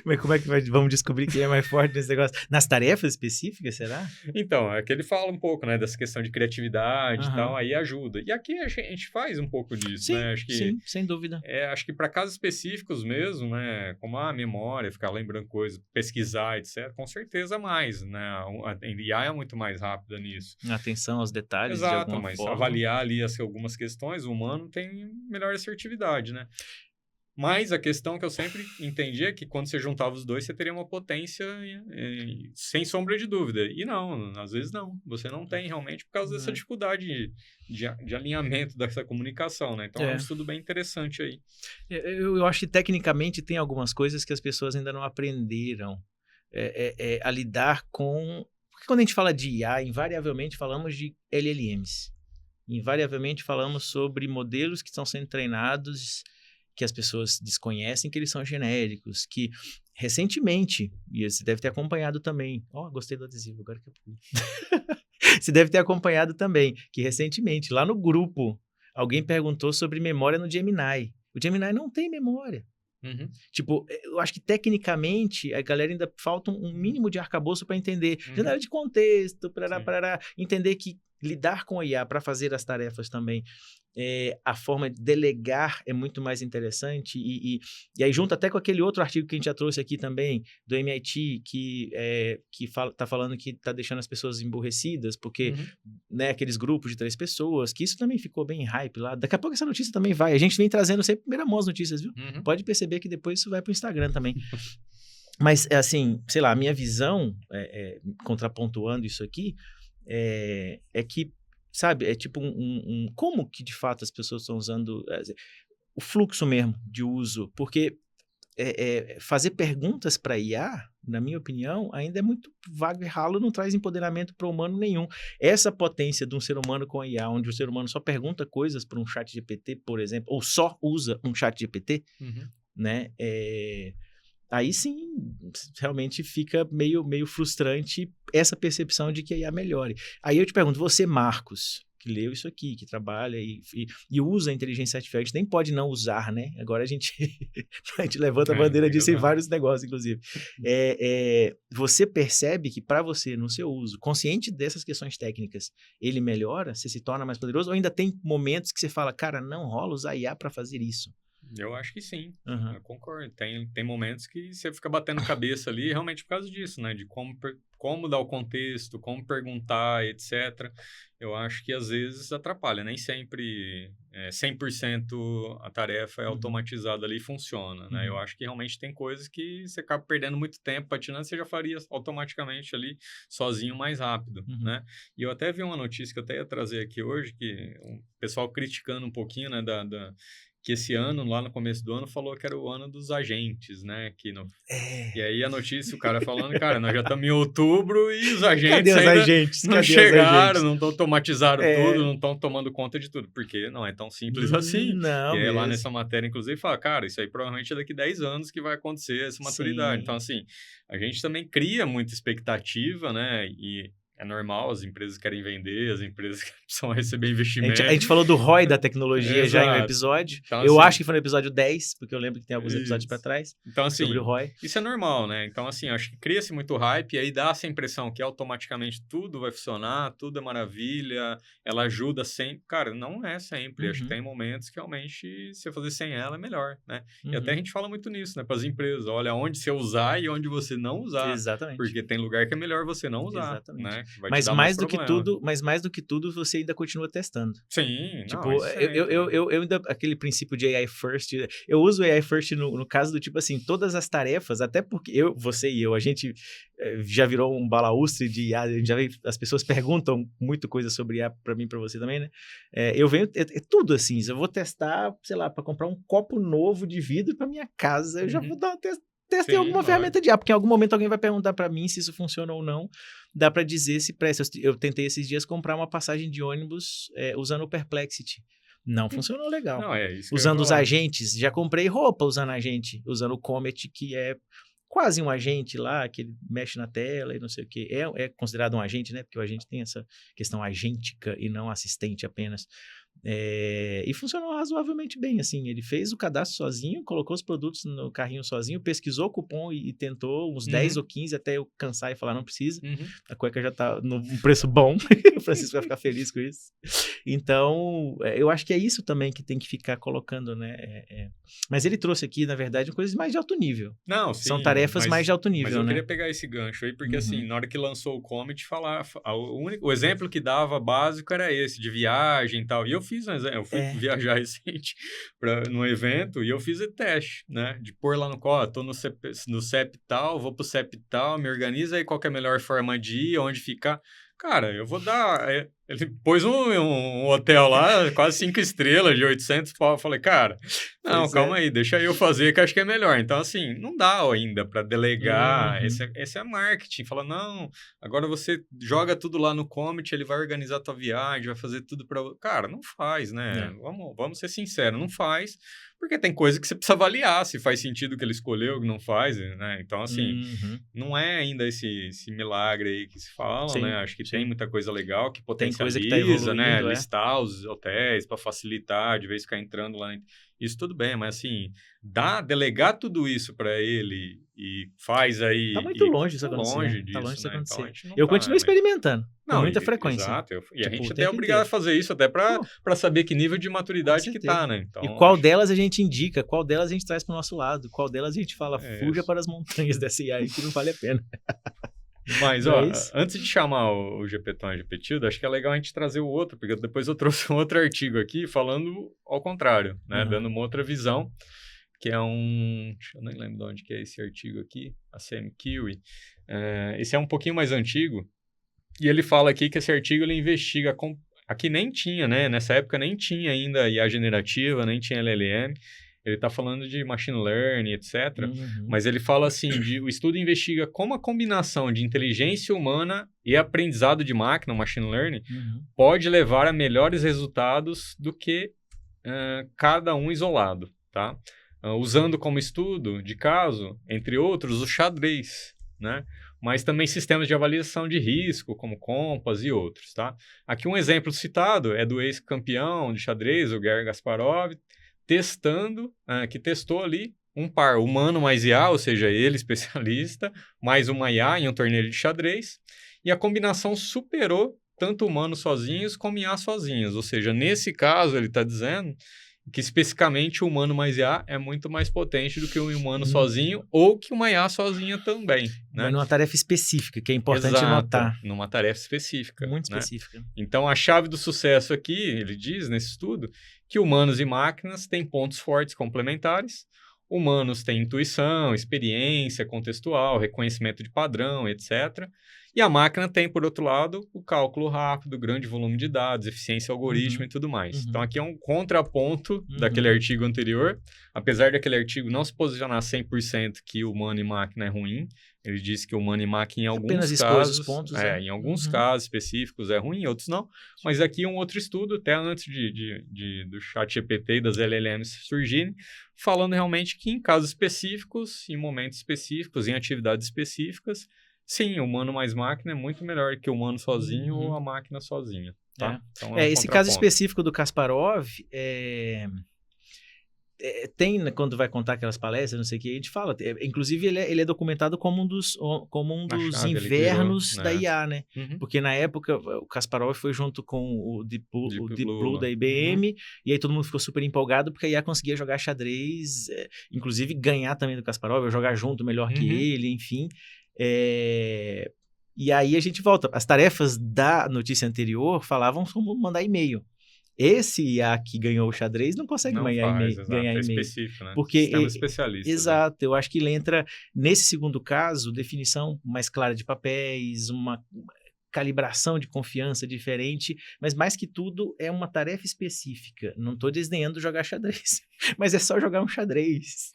Mas como é que vamos descobrir quem é mais forte nesse negócio? Nas tarefas específicas, será? Então, é que ele fala um pouco, né, dessa questão de criatividade e tal, aí ajuda. E aqui a gente faz um pouco disso, Sim, né? Acho que, sim, sem dúvida. Acho que para casos específicos mesmo, né, como a memória, ficar lembrando coisas, pesquisar, etc., com certeza mais, né? A IA é muito mais rápida nisso. Atenção aos detalhes, Exato, de alguma mas forma. avaliar ali algumas questões, o humano tem melhor assertividade, né? Mas a questão que eu sempre entendi é que quando você juntava os dois, você teria uma potência sem sombra de dúvida. E não, às vezes não. Você não tem realmente por causa dessa dificuldade de alinhamento dessa comunicação, né? Então é um estudo bem interessante aí. Eu acho que tecnicamente tem algumas coisas que as pessoas ainda não aprenderam a lidar com... Porque quando a gente fala de IA, invariavelmente falamos de LLMs. Invariavelmente falamos sobre modelos que estão sendo treinados, que as pessoas desconhecem, que eles são genéricos, que recentemente, e você deve ter acompanhado também, gostei do adesivo, agora que eu pude. Você deve ter acompanhado também, que recentemente, lá no grupo, alguém perguntou sobre memória no Gemini. O Gemini não tem memória. Tipo, eu acho que tecnicamente a galera ainda falta um mínimo de arcabouço para entender, janela de contexto, para entender que lidar com a IA para fazer as tarefas também, a forma de delegar é muito mais interessante e aí junto até com aquele outro artigo que a gente já trouxe aqui também, do MIT, que tá falando que tá deixando as pessoas emburrecidas, porque né, aqueles grupos de 3 pessoas, que isso também ficou bem hype lá. Daqui a pouco essa notícia também vai. A gente vem trazendo sempre primeira mão as notícias, viu? Pode perceber que depois isso vai pro Instagram também. Mas, assim, sei lá, a minha visão, contrapontuando isso aqui, é que sabe, é tipo como que de fato as pessoas estão usando o fluxo mesmo de uso, porque fazer perguntas para IA, na minha opinião, ainda é muito vago e ralo, não traz empoderamento para o humano nenhum. Essa potência de um ser humano com a IA, onde o ser humano só pergunta coisas para um chat GPT, por exemplo, ou só usa um chat GPT, né? Aí sim, realmente fica meio frustrante essa percepção de que a IA melhore. Aí eu te pergunto, você, Marcos, que leu isso aqui, que trabalha e usa a inteligência artificial, a gente nem pode não usar, né? Agora a gente levanta a bandeira disso em vários negócios, inclusive. Você percebe que para você, no seu uso, consciente dessas questões técnicas, ele melhora? Você se torna mais poderoso? Ou ainda tem momentos que você fala, cara, não rola usar IA para fazer isso? Eu acho que sim, eu concordo. Tem momentos que você fica batendo cabeça ali, realmente por causa disso, né? De como dar o contexto, como perguntar, etc. Eu acho que às vezes atrapalha. Nem sempre 100% a tarefa é automatizada ali e funciona, né? Eu acho que realmente tem coisas que você acaba perdendo muito tempo patinando, você já faria automaticamente ali sozinho mais rápido, né? E eu até vi uma notícia que eu até ia trazer aqui hoje, que o pessoal criticando um pouquinho, né, que esse ano, lá no começo do ano, falou que era o ano dos agentes, né? E aí a notícia, o cara falando, cara, nós já estamos em outubro e os agentes não chegaram, não automatizaram tudo, não estão tomando conta de tudo. Porque não é tão simples assim. Não, e aí lá nessa matéria, inclusive, fala, cara, isso aí provavelmente é daqui 10 anos que vai acontecer essa maturidade. Então, assim, a gente também cria muita expectativa, né? E é normal, as empresas querem vender, as empresas precisam receber investimento. A gente falou do ROI da tecnologia já em um episódio. Então, eu acho que foi no episódio 10, porque eu lembro que tem alguns episódios para trás, então, assim, sobre o ROI. Isso é normal, né? Então, assim, acho que cria-se muito hype e aí dá essa impressão que automaticamente tudo vai funcionar, tudo é maravilha, ela ajuda sempre. Cara, não é sempre. Acho que tem momentos que realmente, se eu fazer sem ela, é melhor, né? E até a gente fala muito nisso, né? Para as empresas, olha, onde você usar e onde você não usar. Exatamente. Porque tem lugar que é melhor você não usar, né? Mas mais do que tudo, você ainda continua testando. Sim, tipo, não, eu ainda, aquele princípio de AI first, eu uso AI first no caso do tipo assim, todas as tarefas, até porque você e eu, a gente já virou um balaústre de IA, as pessoas perguntam muito coisa sobre IA pra mim, pra você também, né? Eu venho, tudo assim, eu vou testar, sei lá, pra comprar um copo novo de vidro pra minha casa, eu já vou dar uma testei alguma ferramenta de IA, porque em algum momento alguém vai perguntar pra mim se isso funciona ou não, dá pra dizer se presta. Eu tentei esses dias comprar uma passagem de ônibus usando o Perplexity. Não funcionou legal. Não, isso usando os agentes, já comprei roupa usando agente, usando o Comet, que é quase um agente lá, que ele mexe na tela e não sei o quê. É considerado um agente, né? Porque o agente tem essa questão agêntica e não assistente apenas. E funcionou razoavelmente bem, assim, ele fez o cadastro sozinho, colocou os produtos no carrinho sozinho, pesquisou o cupom e tentou uns 10 ou 15 até eu cansar e falar, não precisa, a cueca já tá num preço bom, o Francisco vai ficar feliz com isso. Então, eu acho que é isso também que tem que ficar colocando, né, mas ele trouxe aqui, na verdade, coisas mais de alto nível. Não, sim, são tarefas mais de alto nível, mas eu né? queria pegar esse gancho aí, porque assim, na hora que lançou o Comet, o exemplo que dava básico era esse, de viagem e tal, e eu fiz um exemplo, eu fui viajar recente num evento e eu fiz o teste, né, de pôr lá no colo, tô no CEP tal, vou pro CEP tal, me organiza aí qual que é a melhor forma de ir, onde ficar. Cara, eu vou dar... Ele pôs um hotel lá, quase 5 estrelas, de 800 pau. Eu falei, cara, não, calma aí, deixa eu fazer, que acho que é melhor. Então, assim, não dá ainda para delegar. Esse é marketing. Fala, não, agora você joga tudo lá no Comet, ele vai organizar a tua viagem, vai fazer tudo para... Cara, não faz, né? Vamos ser sinceros, não faz. Porque tem coisa que você precisa avaliar, se faz sentido o que ele escolheu, que não faz, né? Então, assim, não é ainda esse milagre aí que se fala, né? Acho que tem muita coisa legal que potencializa, que tá evoluindo, né? Listar os hotéis para facilitar, de vez ficar entrando lá. Isso tudo bem, mas assim, delegar tudo isso para ele e faz aí... Tá muito longe isso acontecer. Longe disso, tá longe isso né? acontecer. Então, eu continuo experimentando. Com muita frequência. Exato. E a gente até é obrigado a fazer isso, até para saber que nível de maturidade que tá, né? Então, e qual delas a gente indica, qual delas a gente traz para o nosso lado, qual delas a gente fala, fuja para as montanhas dessa IA aí que não vale a pena. Mas, antes de chamar o GPTON e GPTildo, acho que é legal a gente trazer o outro, porque depois eu trouxe um outro artigo aqui falando ao contrário, né? Dando uma outra visão, que é eu nem lembro de onde que é esse artigo aqui, a Sam Kiwi. Esse é um pouquinho mais antigo, e ele fala aqui que esse artigo ele investiga Aqui nem tinha, né? Nessa época nem tinha ainda IA generativa, nem tinha LLM. Ele está falando de machine learning, etc. Mas ele fala assim, o estudo investiga como a combinação de inteligência humana e aprendizado de máquina, machine learning, pode levar a melhores resultados do que cada um isolado, tá? Usando como estudo de caso, entre outros, o xadrez, né? Mas também sistemas de avaliação de risco, como Compass e outros, tá? Aqui um exemplo citado é do ex-campeão de xadrez, o Garry Kasparov, que testou ali um par humano mais IA, ou seja, ele especialista, mais uma IA em um torneio de xadrez, e a combinação superou tanto humanos sozinhos como IA sozinhos, ou seja, nesse caso ele está dizendo que especificamente o humano mais IA é muito mais potente do que o humano sozinho, ou que uma IA sozinha também, né? Mas numa tarefa específica, que é importante notar. Numa tarefa específica. Muito né? específica. Então, a chave do sucesso aqui, ele diz nesse estudo, que humanos e máquinas têm pontos fortes complementares. Humanos têm intuição, experiência contextual, reconhecimento de padrão, etc. E a máquina tem, por outro lado, o cálculo rápido, grande volume de dados, eficiência algoritmo e tudo mais. Então, aqui é um contraponto daquele artigo anterior. Apesar daquele artigo não se posicionar 100% que humano e máquina é ruim, ele disse que humano e máquina em alguns apenas casos... os pontos, em alguns casos específicos é ruim, em outros não. Mas aqui um outro estudo, até antes do ChatGPT e das LLMs surgirem, falando realmente que em casos específicos, em momentos específicos, em atividades específicas, sim, humano mais máquina é muito melhor que o humano sozinho ou a máquina sozinha. Tá? Então, esse caso específico do Kasparov, tem, né, quando vai contar aquelas palestras, não sei o que, a gente fala. Inclusive, ele é documentado como um dos invernos da IA, né? Porque na época, o Kasparov foi junto com o Deep Blue da IBM, e aí todo mundo ficou super empolgado, porque a IA conseguia jogar xadrez, inclusive ganhar também do Kasparov, jogar junto melhor que ele, enfim. E aí a gente volta. As tarefas da notícia anterior falavam como mandar e-mail. Esse IA que ganhou o xadrez não consegue ganhar e-mail. Específico, né? Porque Sistema especialista. Exato. Né? Eu acho que ele entra, nesse segundo caso, definição mais clara de papéis, uma calibração de confiança diferente, mas mais que tudo é uma tarefa específica. Não estou desdenhando jogar xadrez, mas é só jogar um xadrez.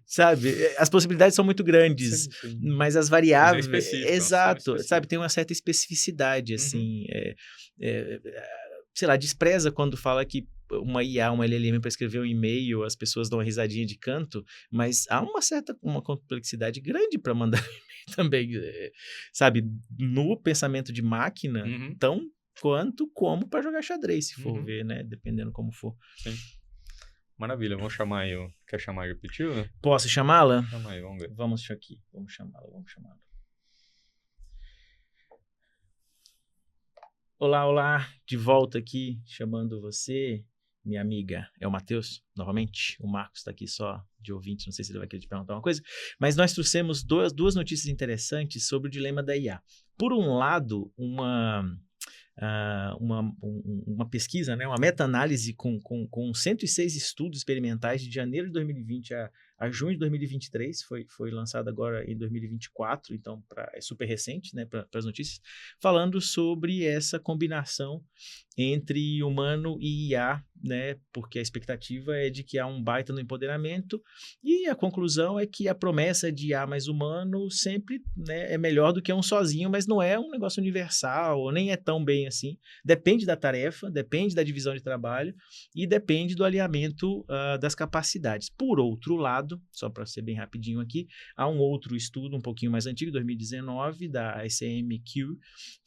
Sabe, as possibilidades são muito grandes, sim. Mas as variáveis, exato, sabe, tem uma certa especificidade, assim, sei lá, despreza quando fala que uma IA, uma LLM para escrever um e-mail, as pessoas dão uma risadinha de canto, mas há uma complexidade grande para mandar e-mail também, sabe, no pensamento de máquina, tão quanto como para jogar xadrez, se for ver, né, dependendo como for. Sim. Maravilha, vamos chamar aí. Quer chamar aí o Pitil, né? Posso chamá-la? Chama aí, vamos ver. Vamos chamá-la. Olá, de volta aqui, chamando você, minha amiga. É o Matheus, novamente. O Marcos está aqui só de ouvinte, não sei se ele vai querer te perguntar uma coisa. Mas nós trouxemos duas notícias interessantes sobre o dilema da IA. Por um lado, uma pesquisa, né, uma meta-análise com 106 estudos experimentais de janeiro de 2020 a junho de 2023, foi lançado agora em 2024, então é super recente, né, para as notícias, falando sobre essa combinação entre humano e IA, né, porque a expectativa é de que há um baita no empoderamento, e a conclusão é que a promessa de IA mais humano sempre, né, é melhor do que um sozinho, mas não é um negócio universal, nem é tão bem assim. Depende da tarefa, depende da divisão de trabalho e depende do alinhamento das capacidades. Por outro lado, só para ser bem rapidinho aqui, há um outro estudo um pouquinho mais antigo, 2019, da ICMQ,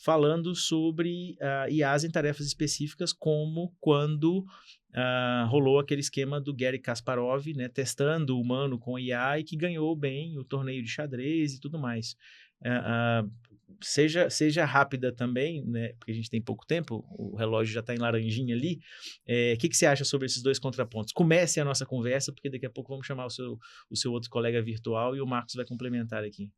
falando sobre IAs em tarefas específicas, como quando rolou aquele esquema do Garry Kasparov, né, testando o humano com IA e que ganhou bem o torneio de xadrez e tudo mais. Seja rápida também, né, porque a gente tem pouco tempo, o relógio já está em laranjinha ali. O que você acha sobre esses dois contrapontos? Comece a nossa conversa, porque daqui a pouco vamos chamar o seu outro colega virtual e o Marcos vai complementar aqui.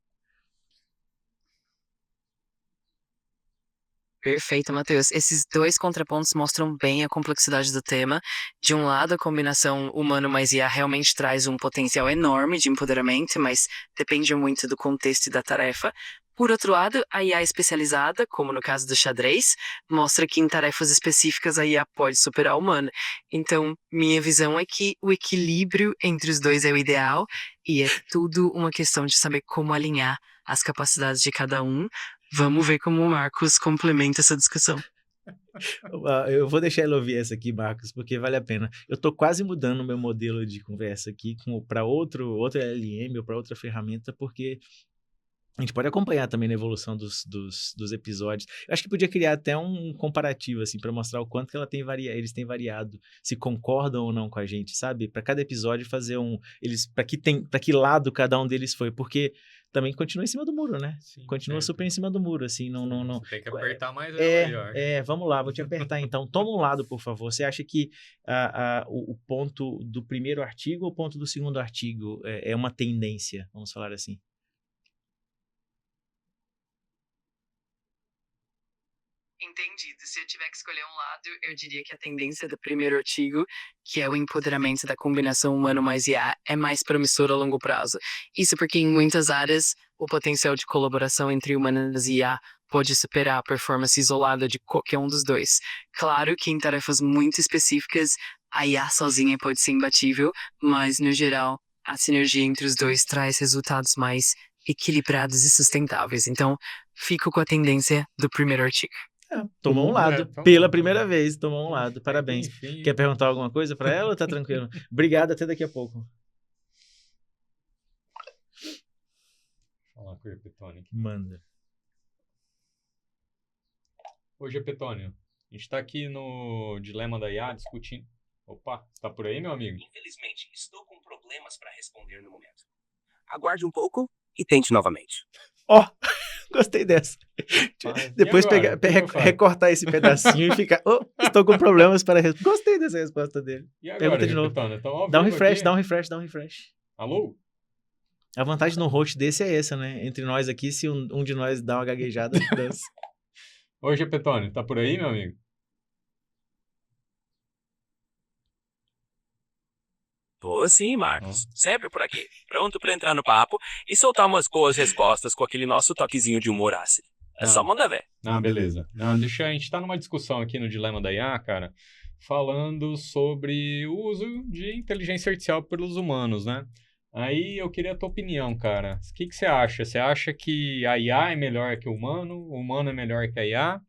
Perfeito, Matheus. Esses dois contrapontos mostram bem a complexidade do tema. De um lado, a combinação humano mais IA realmente traz um potencial enorme de empoderamento, mas depende muito do contexto e da tarefa. Por outro lado, a IA especializada, como no caso do xadrez, mostra que em tarefas específicas a IA pode superar a humana. Então, minha visão é que o equilíbrio entre os dois é o ideal e é tudo uma questão de saber como alinhar as capacidades de cada um. Vamos ver como o Marcos complementa essa discussão. Eu vou deixar ele ouvir essa aqui, Marcos, porque vale a pena. Eu tô quase mudando o meu modelo de conversa aqui para outro LM ou para outra ferramenta, porque a gente pode acompanhar também na evolução dos episódios. Eu acho que podia criar até um comparativo, assim, para mostrar o quanto que eles têm variado, se concordam ou não com a gente, sabe? Para cada episódio fazer para que lado cada um deles foi, porque também continua em cima do muro, né? Sim, Continua sempre. super em cima do muro, assim, não. Você tem que apertar mais ela aí, eu acho. Vamos lá, vou te apertar então. Toma um lado, por favor. Você acha que o ponto do primeiro artigo ou o ponto do segundo artigo é uma tendência, vamos falar assim? Entendido. Se eu tiver que escolher um lado, eu diria que a tendência do primeiro artigo, que é o empoderamento da combinação humano mais IA, é mais promissora a longo prazo. Isso porque em muitas áreas, o potencial de colaboração entre humanas e IA pode superar a performance isolada de qualquer um dos dois. Claro que em tarefas muito específicas, a IA sozinha pode ser imbatível, mas no geral, a sinergia entre os dois traz resultados mais equilibrados e sustentáveis. Então, fico com a tendência do primeiro artigo. Tomou um lado. Pela primeira vez, tomou um lado. Parabéns. Enfim. Quer perguntar alguma coisa para ela ou tá tranquilo? Obrigado, até daqui a pouco. Falar com o Gepetônio aqui. Manda. Ô, Gepetônio, a gente tá aqui no Dilema da IA discutindo... Opa, tá por aí, meu amigo? Infelizmente, estou com problemas para responder no momento. Aguarde um pouco e tente novamente. Ó, gostei dessa. Mas, Depois e agora? O que eu faço? recortar esse pedacinho e ficar... estou com problemas para responder. Gostei dessa resposta dele. E agora, Pergunta de novo. Gepetônio? Então, ao Dá um vivo refresh, aqui. dá um refresh. Alô? A vantagem no host desse é essa, né? Entre nós aqui, se um de nós dá uma gaguejada, dança. Ô, Gepetônio, tá por aí, meu amigo? Tô sim, Marcos. Sempre por aqui. Pronto para entrar no papo e soltar umas boas respostas com aquele nosso toquezinho de humor ácido. É só mandar ver. Ah, beleza. Não, a gente tá numa discussão aqui no Dilema da IA, cara, falando sobre o uso de inteligência artificial pelos humanos, né? Aí eu queria a tua opinião, cara. O que você acha? Você acha que a IA é melhor que o humano é melhor que a IA,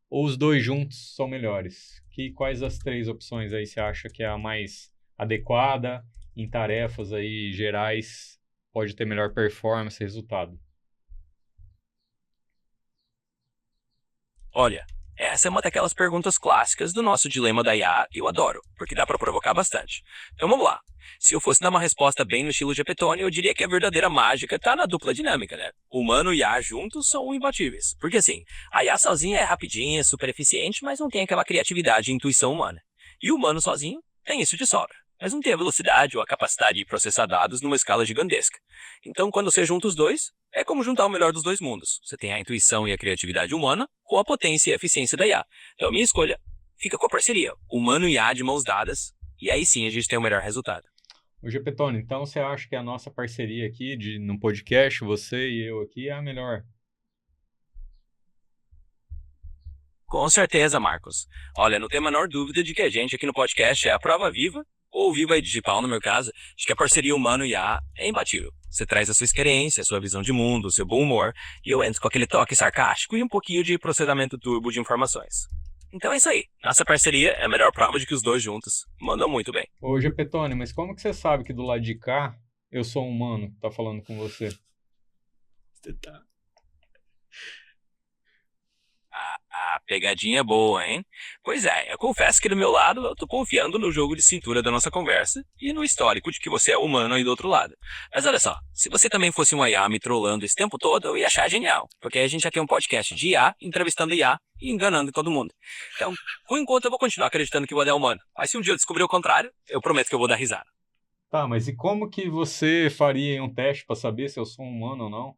ou os dois juntos são melhores? Quais as três opções aí você acha que é a mais adequada em tarefas aí gerais, pode ter melhor performance e resultado? Olha, essa é uma daquelas perguntas clássicas do nosso dilema da IA e eu adoro, porque dá pra provocar bastante. Então vamos lá. Se eu fosse dar uma resposta bem no estilo Gepetônio, eu diria que a verdadeira mágica tá na dupla dinâmica, né? Humano e IA juntos são imbatíveis. Porque assim, a IA sozinha é rapidinha, super eficiente, mas não tem aquela criatividade e intuição humana. E o humano sozinho tem isso de sobra, mas não tem a velocidade ou a capacidade de processar dados numa escala gigantesca. Então, quando você junta os dois, é como juntar o melhor dos dois mundos. Você tem a intuição e a criatividade humana com a potência e a eficiência da IA. Então, a minha escolha fica com a parceria. Humano e IA de mãos dadas, e aí sim a gente tem o melhor resultado. Ô, Gepetônio, então você acha que a nossa parceria aqui no podcast, você e eu aqui, é a melhor? Com certeza, Marcos. Olha, não tem a menor dúvida de que a gente aqui no podcast é a prova viva, ou viva e digital no meu caso, de que a parceria humano e IA é imbatível. Você traz a sua experiência, a sua visão de mundo, o seu bom humor, e eu entro com aquele toque sarcástico e um pouquinho de processamento turbo de informações. Então é isso aí. Nossa parceria é a melhor prova de que os dois juntos mandam muito bem. Ô, Gepetônio, mas como que você sabe que do lado de cá eu sou um humano que tá falando com você? Você tá... A pegadinha é boa, hein? Pois é, eu confesso que do meu lado eu tô confiando no jogo de cintura da nossa conversa e no histórico de que você é humano aí do outro lado. Mas olha só, se você também fosse um IA me trollando esse tempo todo, eu ia achar genial. Porque aí a gente já tem um podcast de IA, entrevistando IA e enganando todo mundo. Então, por enquanto eu vou continuar acreditando que o Adé é humano. Mas se um dia eu descobrir o contrário, eu prometo que eu vou dar risada. Tá, mas e como que você faria um teste pra saber se eu sou um humano ou não?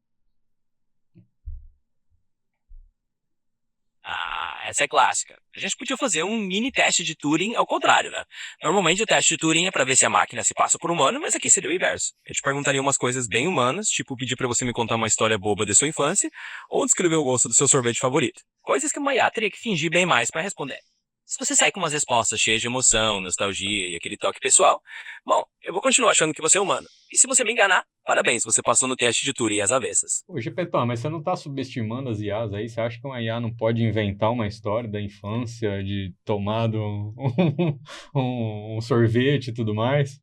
Essa é clássica. A gente podia fazer um mini teste de Turing ao contrário, né? Normalmente o teste de Turing é pra ver se a máquina se passa por humano, mas aqui seria o inverso. Eu te perguntaria umas coisas bem humanas, tipo pedir pra você me contar uma história boba da sua infância, ou descrever o gosto do seu sorvete favorito. Coisas que uma IA teria que fingir bem mais pra responder. Se você sair com umas respostas cheias de emoção, nostalgia e aquele toque pessoal, bom, eu vou continuar achando que você é humano. E se você me enganar, parabéns, você passou no teste de Turing às avessas. Ô, Gepetão, mas você não tá subestimando as IAs aí? Você acha que uma IA não pode inventar uma história da infância, de tomado um sorvete e tudo mais?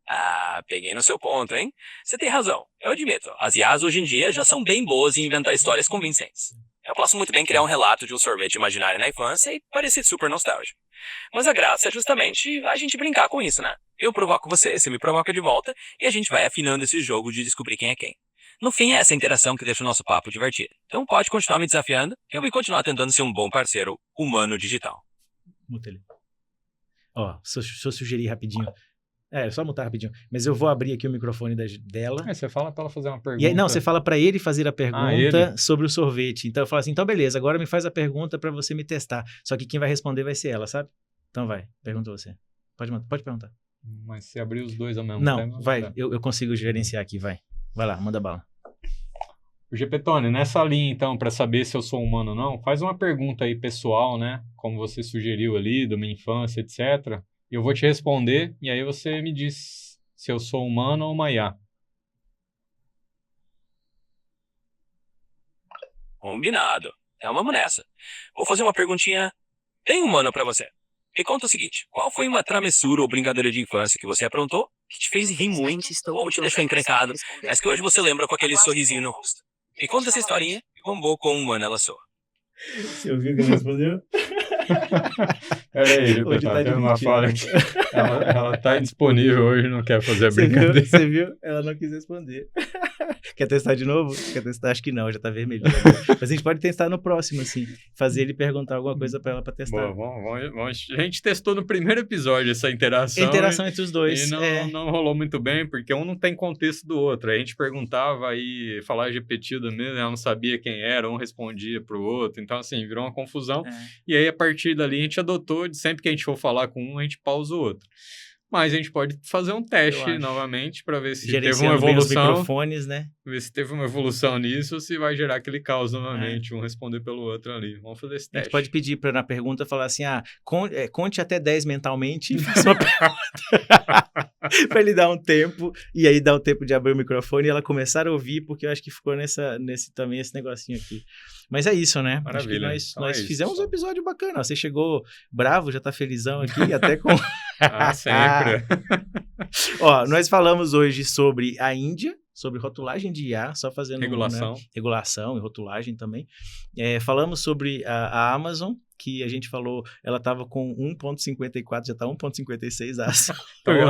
Ah, peguei no seu ponto, hein? Você tem razão, eu admito. As IAs hoje em dia já são bem boas em inventar histórias convincentes. Eu posso muito bem criar um relato de um sorvete imaginário na infância e parecer super nostálgico. Mas a graça é justamente a gente brincar com isso, né? Eu provoco você, você me provoca de volta, e a gente vai afinando esse jogo de descobrir quem é quem. No fim, é essa interação que deixa o nosso papo divertido. Então pode continuar me desafiando, que eu vou continuar tentando ser um bom parceiro humano digital. Muta ele. Ó, se eu sugerir rapidinho. É só mutar rapidinho. Mas eu vou abrir aqui o microfone dela. Você fala pra ela fazer uma pergunta. E aí, não, você fala pra ele fazer a pergunta ele? sobre o sorvete. Então eu falo assim, então beleza, agora me faz a pergunta pra você me testar. Só que quem vai responder vai ser ela, sabe? Então vai, pergunta você. Pode perguntar. Mas se abrir os dois ao mesmo Não, tempo... vai, eu consigo gerenciar aqui, vai. Vai lá, manda bala. O Gepetone, nessa linha, então, para saber se eu sou humano ou não, faz uma pergunta aí pessoal, né? Como você sugeriu ali, da minha infância, etc. E eu vou te responder, e aí você me diz se eu sou humano ou uma IA. Combinado. Então vamos nessa. Vou fazer uma perguntinha bem humana pra você. Me conta o seguinte, qual foi uma travessura ou brincadeira de infância que você aprontou, que te fez rir muito, ou te deixou encrencado, mas que hoje você lembra com aquele sorrisinho no rosto? Me conta essa historinha e quão boa ou humana ela soa. Você ouviu que ela respondeu? Peraí, Hoje tá tem uma divertido. falha aqui. Ela tá indisponível hoje, não quer fazer a brincadeira. Você viu? Ela não quis responder. Quer testar de novo? Quer testar? Acho que não, já tá vermelho. Mas a gente pode testar no próximo, assim. Fazer ele perguntar alguma coisa pra ela pra testar. Boa, a gente testou no primeiro episódio essa interação. Interação entre os dois. E não rolou muito bem, porque um não tem contexto do outro. Aí a gente perguntava e falava repetido mesmo, ela não sabia quem era, um respondia pro outro. Então, assim, virou uma confusão. E aí, a partir dali, a gente adotou de sempre que a gente for falar com um, a gente pausa o outro. Mas a gente pode fazer um teste novamente para ver se teve uma evolução. Os microfones, né? Ver se teve uma evolução nisso ou se vai gerar aquele caos novamente, um responder pelo outro ali. Vamos fazer esse teste. A gente pode pedir para na pergunta falar assim, conte até 10 mentalmente e faça uma pergunta. Para ele dar um tempo, e aí dar o tempo de abrir o microfone e ela começar a ouvir, porque eu acho que ficou também esse negocinho aqui. Mas é isso, né? Maravilha. Acho que nós fizemos um episódio bacana. Você chegou bravo, já tá felizão aqui, até com... sempre. Ó, nós falamos hoje sobre a Índia, sobre rotulagem de IA, só fazendo... Regulação. Né, regulação e rotulagem também. Falamos sobre a Amazon, que a gente falou, ela estava com 1.54, já está 1.56 aço.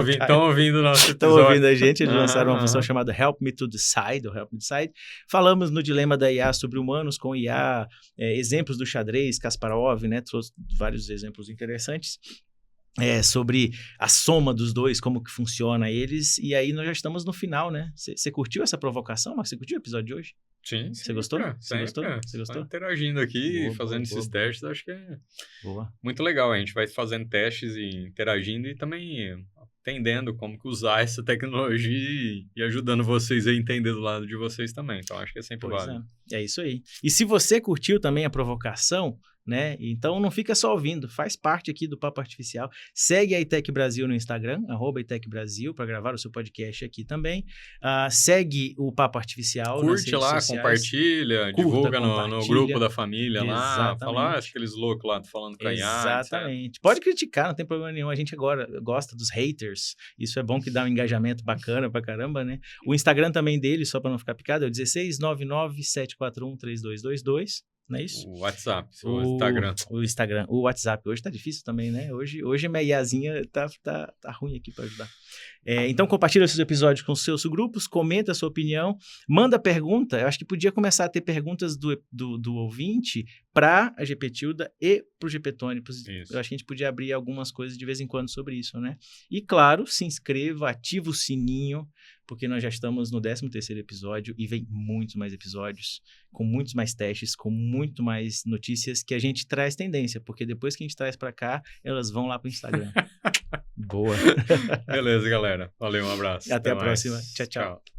Estão ouvindo o nosso episódio. Estão ouvindo a gente, eles lançaram uma função chamada Help Me to Decide, ou Help Me Decide. Falamos no dilema da IA sobre humanos com IA, exemplos do xadrez, Kasparov, né, trouxe vários exemplos interessantes. Sobre a soma dos dois, como que funciona eles, e aí nós já estamos no final, né? Você curtiu essa provocação, Marcos? Você curtiu o episódio de hoje? Sim. Você gostou? Você gostou? Interagindo aqui, fazendo esses testes, acho que é muito legal. A gente vai fazendo testes e interagindo e também entendendo como que usar essa tecnologia e ajudando vocês a entender do lado de vocês também. Então, acho que é sempre válido. É isso aí. E se você curtiu também a provocação, né? Então não fica só ouvindo, faz parte aqui do Papo Artificial. Segue a iTech Brasil no Instagram, @iTech Brasil, para gravar o seu podcast aqui também. Segue o Papo Artificial. Curte lá, compartilha, divulga no grupo da família lá. Fala, aqueles loucos lá falando com a IA. Exatamente. Pode criticar, não tem problema nenhum. A gente agora gosta dos haters. Isso é bom que dá um engajamento bacana pra caramba, né? O Instagram também dele, só para não ficar picado, é o 16997413222. Não é isso? O WhatsApp, o Instagram. O Instagram, o WhatsApp. Hoje tá difícil também, né? Hoje a minha IAzinha tá ruim aqui para ajudar. Então compartilha esses episódios com os seus grupos, comenta a sua opinião, manda pergunta. Eu acho que podia começar a ter perguntas do ouvinte para a GPTilda e para o GPTone. Eu acho que a gente podia abrir algumas coisas de vez em quando sobre isso, né? E claro, se inscreva, ativa o sininho porque nós já estamos no 13º episódio e vem muitos mais episódios, com muitos mais testes, com muito mais notícias que a gente traz tendência, porque depois que a gente traz para cá, elas vão lá pro Instagram. Boa. Beleza, galera. Valeu, um abraço. Até a mais. próxima. Tchau, tchau.